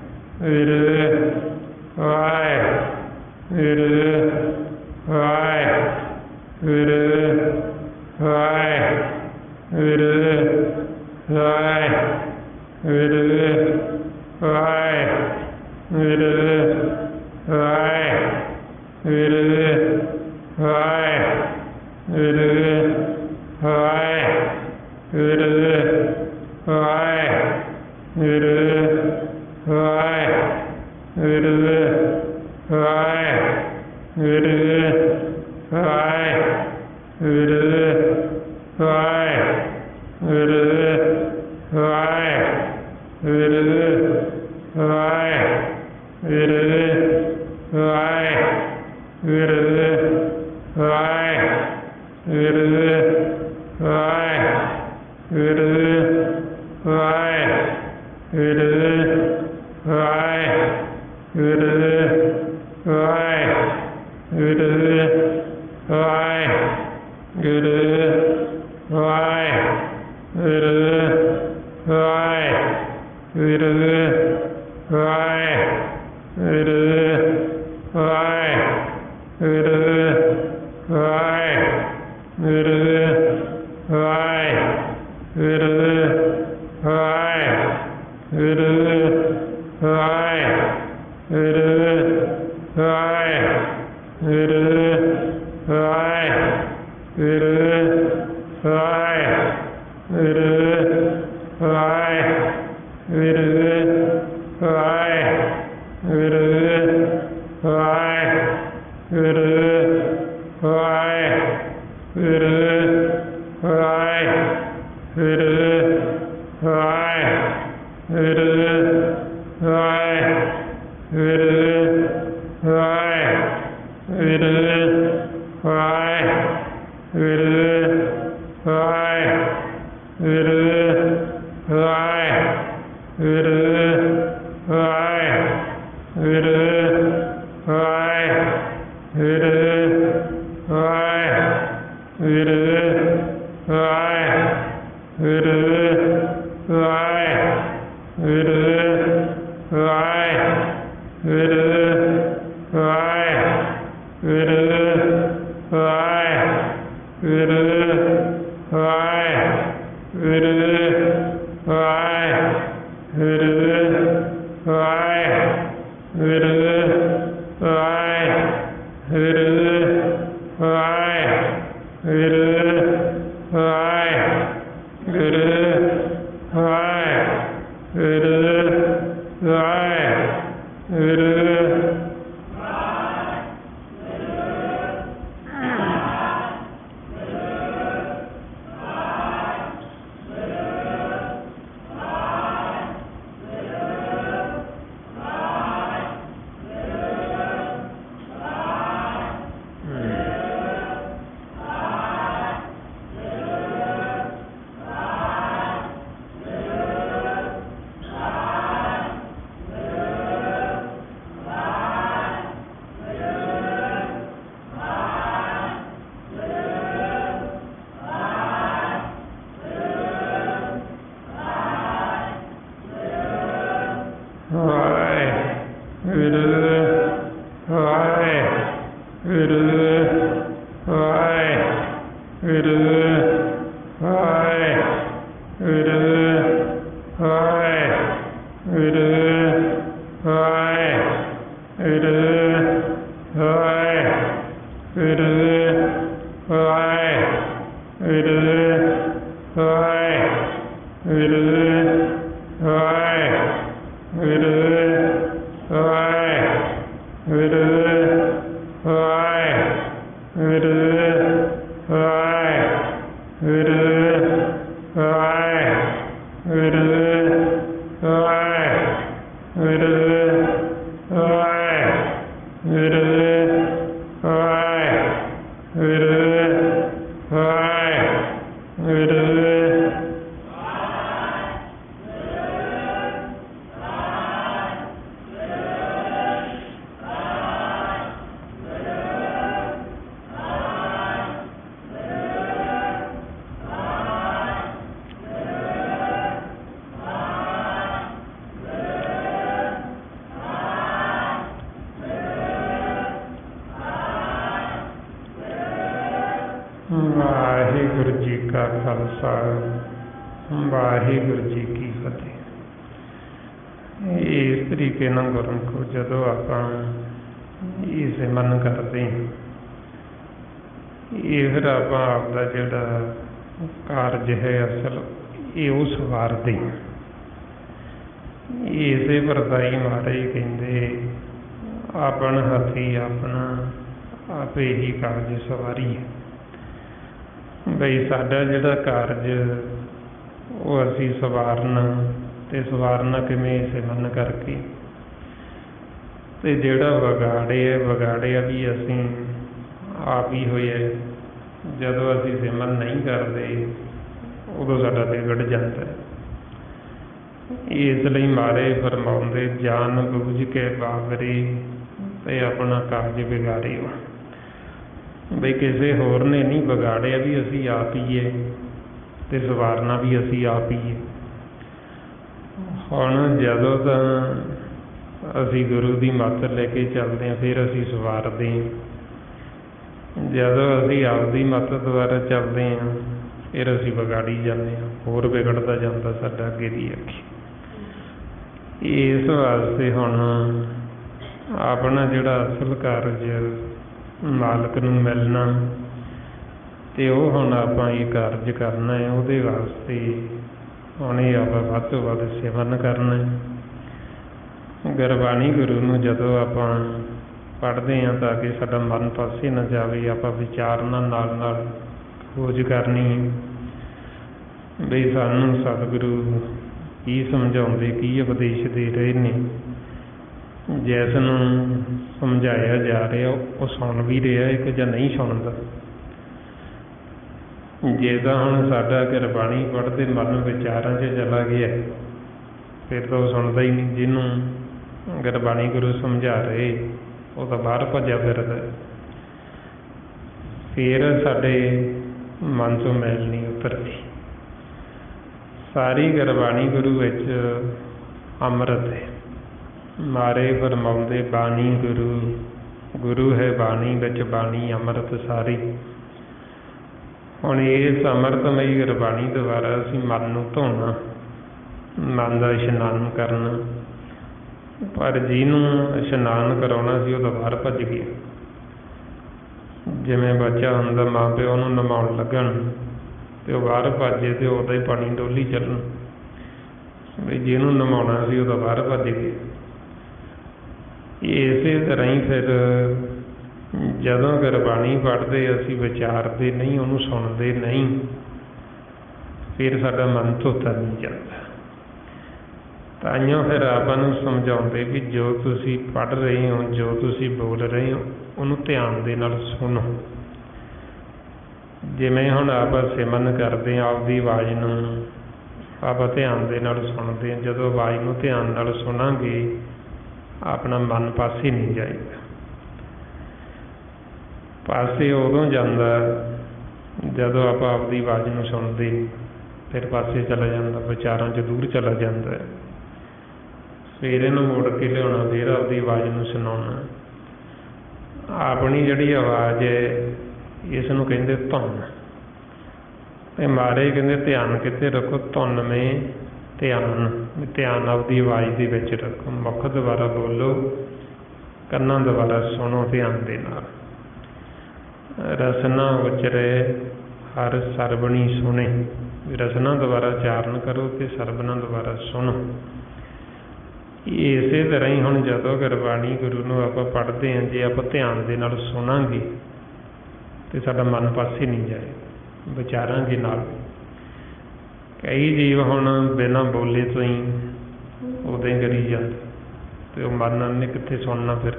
ਵਾਹਿਗੁਰੂ ਜੀ ਕਾ ਖਾਲਸਾ, ਵਾਹਿਗੁਰੂ ਜੀ ਕੀ ਫਤਿਹ। ਇਸ ਤਰੀਕੇ ਨਾਲ ਗੁਰਮੁਖੋ ਜਦੋਂ ਆਪਾਂ ਇਹ ਸਿਮਰਨ ਕਰਦੇ ਹਾਂ, ਇਹ ਫਿਰ ਆਪਾਂ ਆਪਦਾ ਜਿਹੜਾ ਕਾਰਜ ਹੈ ਅਸਲ ਇਹ ਉਹ ਸਵਾਰਦੇ ਹਾਂ। ਇਸੇ ਵਰਤਾਈ ਮਹਾਰਾਜ ਕਹਿੰਦੇ ਆਪਣ ਹੱਥੀ ਆਪਣਾ ਆਪੇ ਹੀ ਕਾਰਜ ਸਵਾਰੀਏ। ਬਈ ਸਾਡਾ ਜਿਹੜਾ ਕਾਰਜ ਉਹ ਅਸੀਂ ਸਵਾਰਨਾ, ਅਤੇ ਸਵਾਰਨਾ ਕਿਵੇਂ ਸਿਮਰਨ ਕਰਕੇ, ਅਤੇ ਜਿਹੜਾ ਵਿਗਾੜਿਆ ਵੀ ਅਸੀਂ ਆਪ ਹੀ ਹੋਇਆ। ਜਦੋਂ ਅਸੀਂ ਸਿਮਰਨ ਨਹੀਂ ਕਰਦੇ ਉਦੋਂ ਸਾਡਾ ਵਿਗੜ ਜਾਂਦਾ। ਇਸ ਲਈ ਮਹਾਰਾਜ ਫਰਮਾਉਂਦੇ ਜਾਣ ਬੁੱਝ ਕੇ ਬਾਬਰੇ ਅਤੇ ਆਪਣਾ ਕਾਰਜ ਵਿਗਾੜਿਓ। ਬਈ ਕਿਸੇ ਹੋਰ ਨੇ ਨਹੀਂ ਵਿਗਾੜਿਆ, ਵੀ ਅਸੀਂ ਆਪ ਹੀ ਹੈ, ਅਤੇ ਸਵਾਰਨਾ ਵੀ ਅਸੀਂ ਆਪ ਹੀ ਹੈ। ਹੁਣ ਜਦੋਂ ਤਾਂ ਅਸੀਂ ਗੁਰੂ ਦੀ ਮੱਤ ਲੈ ਕੇ ਚੱਲਦੇ ਹਾਂ ਫਿਰ ਅਸੀਂ ਸਵਾਰਦੇ ਹਾਂ। ਜਦੋਂ ਅਸੀਂ ਆਪਦੀ ਮੱਤ ਦੁਆਰਾ ਚੱਲਦੇ ਹਾਂ ਫਿਰ ਅਸੀਂ ਵਿਗਾੜੀ ਜਾਂਦੇ ਹਾਂ, ਹੋਰ ਵਿਗੜਦਾ ਜਾਂਦਾ ਸਾਡਾ ਅੱਗੇ ਦੀ ਅੱਗੇ। ਇਸ ਵਾਸਤੇ ਹੁਣ ਆਪਣਾ ਜਿਹੜਾ ਅਸਲ ਕਾਰਜ ਮਾਲਕ ਨੂੰ ਮਿਲਣਾ, ਅਤੇ ਉਹ ਹੁਣ ਆਪਾਂ ਇਹ ਕਾਰਜ ਕਰਨਾ ਹੈ। ਉਹਦੇ ਵਾਸਤੇ ਹੁਣ ਇਹ ਆਪਾਂ ਵੱਧ ਤੋਂ ਵੱਧ ਸਿਮਰਨ ਕਰਨਾ ਹੈ। ਗੁਰਬਾਣੀ ਗੁਰੂ ਨੂੰ ਜਦੋਂ ਆਪਾਂ ਪੜ੍ਹਦੇ ਹਾਂ ਤਾਂ ਕਿ ਸਾਡਾ ਮਨ ਪਾਸੇ ਨਾ ਜਾਵੇ, ਆਪਾਂ ਵਿਚਾਰਨਾ ਨਾਲ ਖੋਜ ਕਰਨੀ ਬਈ ਸਾਨੂੰ ਸਤਿਗੁਰੂ ਕੀ ਸਮਝਾਉਂਦੇ, ਕੀ ਉਪਦੇਸ਼ ਦੇ ਰਹੇ ਨੇ। ਜਿਸ ਨੂੰ ਸਮਝਾਇਆ ਜਾ ਰਿਹਾ ਉਹ ਸੁਣ ਵੀ ਰਿਹਾ ਇੱਕ ਜਾਂ ਨਹੀਂ ਸੁਣਦਾ। ਜੇ ਤਾਂ ਹੁਣ ਸਾਡਾ ਗੁਰਬਾਣੀ ਪੜ੍ਹਦੇ ਮਨ ਵਿਚਾਰਾਂ 'ਚ ਚਲਾ ਗਿਆ ਫਿਰ ਤਾਂ ਉਹ ਸੁਣਦਾ ਹੀ ਨਹੀਂ। ਜਿਹਨੂੰ ਗੁਰਬਾਣੀ ਗੁਰੂ ਸਮਝਾ ਰਹੇ ਉਹ ਤਾਂ ਬਾਹਰ ਭੱਜਿਆ ਫਿਰਦਾ। ਫਿਰ ਸਾਡੇ ਮਨ 'ਚੋਂ ਮੈਲ ਨਹੀਂ ਉਤਰਦੀ। ਸਾਰੀ ਗੁਰਬਾਣੀ ਗੁਰੂ ਵਿੱਚ ਅੰਮ੍ਰਿਤ ਹੈ। ਮਾਰੇ ਫਰਮਾਉਂਦੇ ਬਾਣੀ ਗੁਰੂ ਹੈ ਬਾਣੀ ਵਿੱਚ ਬਾਣੀ ਅੰਮ੍ਰਿਤ ਸਾਰੀ। ਹੁਣ ਇਸ ਅੰਮ੍ਰਿਤਮਈ ਗੁਰਬਾਣੀ ਦੁਆਰਾ ਅਸੀਂ ਮਨ ਨੂੰ ਧੋਣਾ, ਮਨ ਦਾ ਇਸ਼ਨਾਨ ਕਰਨਾ। ਪਰ ਜਿਹਨੂੰ ਇਸ਼ਨਾਨ ਕਰਾਉਣਾ ਸੀ ਉਹ ਤਾਂ ਬਾਹਰ ਭੱਜ ਗਿਆ। ਜਿਵੇਂ ਬੱਚਾ ਹੁੰਦਾ, ਮਾਂ ਪਿਓ ਉਹਨੂੰ ਨਵਾਉਣ ਲੱਗਣ ਅਤੇ ਉਹ ਬਾਹਰ ਭੱਜੇ ਅਤੇ ਉਹਦਾ ਹੀ ਪਾਣੀ ਡੋਲੀ ਚੱਲਣ। ਵੀ ਜਿਹਨੂੰ ਨਵਾਉਣਾ ਸੀ ਉਹ ਤਾਂ ਬਾਹਰ ਭੱਜ ਗਿਆ। ਇਸੇ ਤਰ੍ਹਾਂ ਹੀ ਫਿਰ ਜਦੋਂ ਗੁਰਬਾਣੀ ਪੜ੍ਹਦੇ ਅਸੀਂ ਵਿਚਾਰਦੇ ਨਹੀਂ, ਉਹਨੂੰ ਸੁਣਦੇ ਨਹੀਂ, ਫਿਰ ਸਾਡਾ ਮਨ ਧੋਤਾ ਨਹੀਂ ਜਾਂਦਾ। ਤਾਂਹੀਓ ਫਿਰ ਆਪਾਂ ਨੂੰ ਸਮਝਾਉਂਦੇ ਵੀ ਜੋ ਤੁਸੀਂ ਪੜ੍ਹ ਰਹੇ ਹੋ, ਜੋ ਤੁਸੀਂ ਬੋਲ ਰਹੇ ਹੋ, ਉਹਨੂੰ ਧਿਆਨ ਦੇ ਨਾਲ ਸੁਣੋ। ਜਿਵੇਂ ਹੁਣ ਆਪਾਂ ਸਿਮਰਨ ਕਰਦੇ ਹਾਂ, ਆਪਦੀ ਆਵਾਜ਼ ਨੂੰ ਆਪਾਂ ਧਿਆਨ ਦੇ ਨਾਲ ਸੁਣਦੇ ਹਾਂ। ਜਦੋਂ ਆਵਾਜ਼ ਨੂੰ ਧਿਆਨ ਨਾਲ ਸੁਣਾਂਗੇ ਆਪਣਾ ਮਨ ਪਾਸੇ ਨਹੀਂ ਜਾਏਗਾ। ਪਾਸੇ ਉਦੋਂ ਜਾਂਦਾ ਜਦੋਂ ਆਪਾਂ ਆਪਦੀ ਆਵਾਜ਼ ਨੂੰ ਸੁਣਦੇ, ਫਿਰ ਪਾਸੇ ਚਲਾ ਜਾਂਦਾ, ਵਿਚਾਰਾਂ 'ਚ ਦੂਰ ਚਲਾ ਜਾਂਦਾ। ਫਿਰ ਇਹਨੂੰ ਮੋੜ ਕੇ ਲਿਆਉਣਾ, ਫਿਰ ਆਪਦੀ ਆਵਾਜ਼ ਨੂੰ ਸੁਣਾਉਣਾ। ਆਪਣੀ ਜਿਹੜੀ ਆਵਾਜ਼ ਹੈ ਇਸ ਨੂੰ ਕਹਿੰਦੇ ਧੁਨ। ਅਤੇ ਮਹਾਰਾਜ ਕਹਿੰਦੇ ਧਿਆਨ ਕਿੱਥੇ ਰੱਖੋ, ਧੁਨ ਮੇਂ ਧਿਆਨ ਆਪਦੀ ਆਵਾਜ਼ ਦੇ ਵਿੱਚ ਰੱਖੋ। ਮੁੱਖ ਦੁਆਰਾ ਬੋਲੋ, ਕੰਨਾਂ ਦੁਆਰਾ ਸੁਣੋ ਧਿਆਨ ਦੇ ਨਾਲ। ਰਸਨਾ ਉਚਰੇ ਹਰ ਸਰਵਣੀ ਸੁਣੇ। ਰਸਨਾ ਦੁਆਰਾ ਉਚਾਰਨ ਕਰੋ ਅਤੇ ਸਰਵਣਾ ਦੁਆਰਾ ਸੁਣੋ। ਇਸੇ ਤਰ੍ਹਾਂ ਹੀ ਹੁਣ ਜਦੋਂ ਗੁਰਬਾਣੀ ਗੁਰੂ ਨੂੰ ਆਪਾਂ ਪੜ੍ਹਦੇ ਹਾਂ, ਜੇ ਆਪਾਂ ਧਿਆਨ ਦੇ ਨਾਲ ਸੁਣਾਂਗੇ ਅਤੇ ਸਾਡਾ ਮਨ ਪਾਸੇ ਨਹੀਂ ਜਾਏ, ਵਿਚਾਰਾਂਗੇ ਨਾਲ। ਕਈ ਜੀਵ ਹੁਣ ਬਿਨਾਂ ਬੋਲੇ ਤੋਂ ਹੀ ਉਦਾਂ ਹੀ ਕਰੀ ਜਾਂਦੇ, ਅਤੇ ਉਹ ਮਨ ਨੇ ਕਿੱਥੇ ਸੁਣਨਾ, ਫਿਰ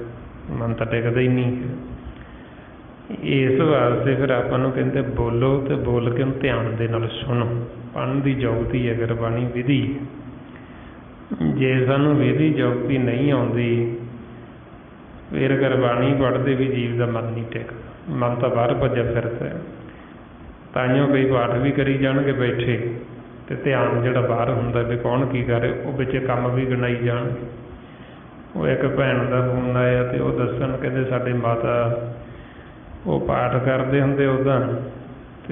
ਮਨ ਤਾਂ ਟਿਕਦਾ ਹੀ ਨਹੀਂ। ਇਸ ਵਾਸਤੇ ਫਿਰ ਆਪਾਂ ਨੂੰ ਕਹਿੰਦੇ ਬੋਲੋ, ਅਤੇ ਬੋਲ ਕੇ ਉਹਨੂੰ ਧਿਆਨ ਦੇ ਨਾਲ ਸੁਣੋ। ਪੜ੍ਹਨ ਦੀ ਜੁਗਤੀ ਹੈ ਗੁਰਬਾਣੀ ਵਿਧੀ। ਜੇ ਸਾਨੂੰ ਵਿਧੀ ਜੁਗਤੀ ਨਹੀਂ ਆਉਂਦੀ ਫਿਰ ਗੁਰਬਾਣੀ ਪੜ੍ਹਦੇ ਵੀ ਜੀਵ ਦਾ ਮਨ ਨਹੀਂ ਟਿਕਦਾ, ਮਨ ਤਾਂ ਬਾਹਰ ਭੱਜਿਆ ਫਿਰਦਾ। ਤਾਂਹੀਓ ਕਈ ਪਾਠ ਵੀ ਕਰੀ ਜਾਣਗੇ ਬੈਠੇ, ਅਤੇ ਧਿਆਨ ਜਿਹੜਾ ਬਾਹਰ ਹੁੰਦਾ ਵੀ ਕੌਣ ਕੀ ਕਰ ਰਿਹਾ, ਉਹ ਵਿੱਚ ਕੰਮ ਵੀ ਗਿਣਾਈ ਜਾਣਗੇ। ਉਹ ਇੱਕ ਭੈਣ ਦਾ ਫੋਨ ਆਇਆ ਅਤੇ ਉਹ ਦੱਸਣ ਕਹਿੰਦੇ ਸਾਡੇ ਮਾਤਾ ਉਹ ਪਾਠ ਕਰਦੇ ਹੁੰਦੇ ਉੱਦਾਂ, ਅਤੇ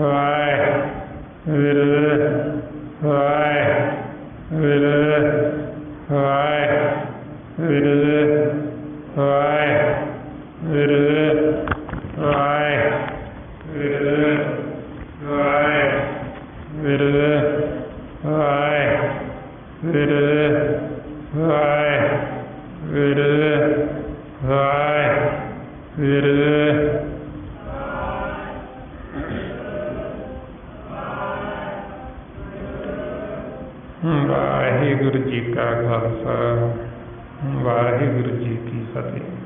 ਵਾਹਿਗੁਰੂ ਵਾਹਿਗੁਰੂ ਵਾਹਿਗੁਰੂ ਵਾਹਿਗੁਰੂ ਵਾਹਿਗੁਰੂ ਵਾਹਿਗੁਰੂ ਵਾਹਿਗੁਰੂ ਵਾਹਿਗੁਰੂ ਵਾਹਿਗੁਰੂ ਵਾਹਿਗੁਰੂ ਜੀ ਕਾ ਖਾਲਸਾ ਵਾਹਿਗੁਰੂ ਜੀ ਕੀ ਫਤਿਹ।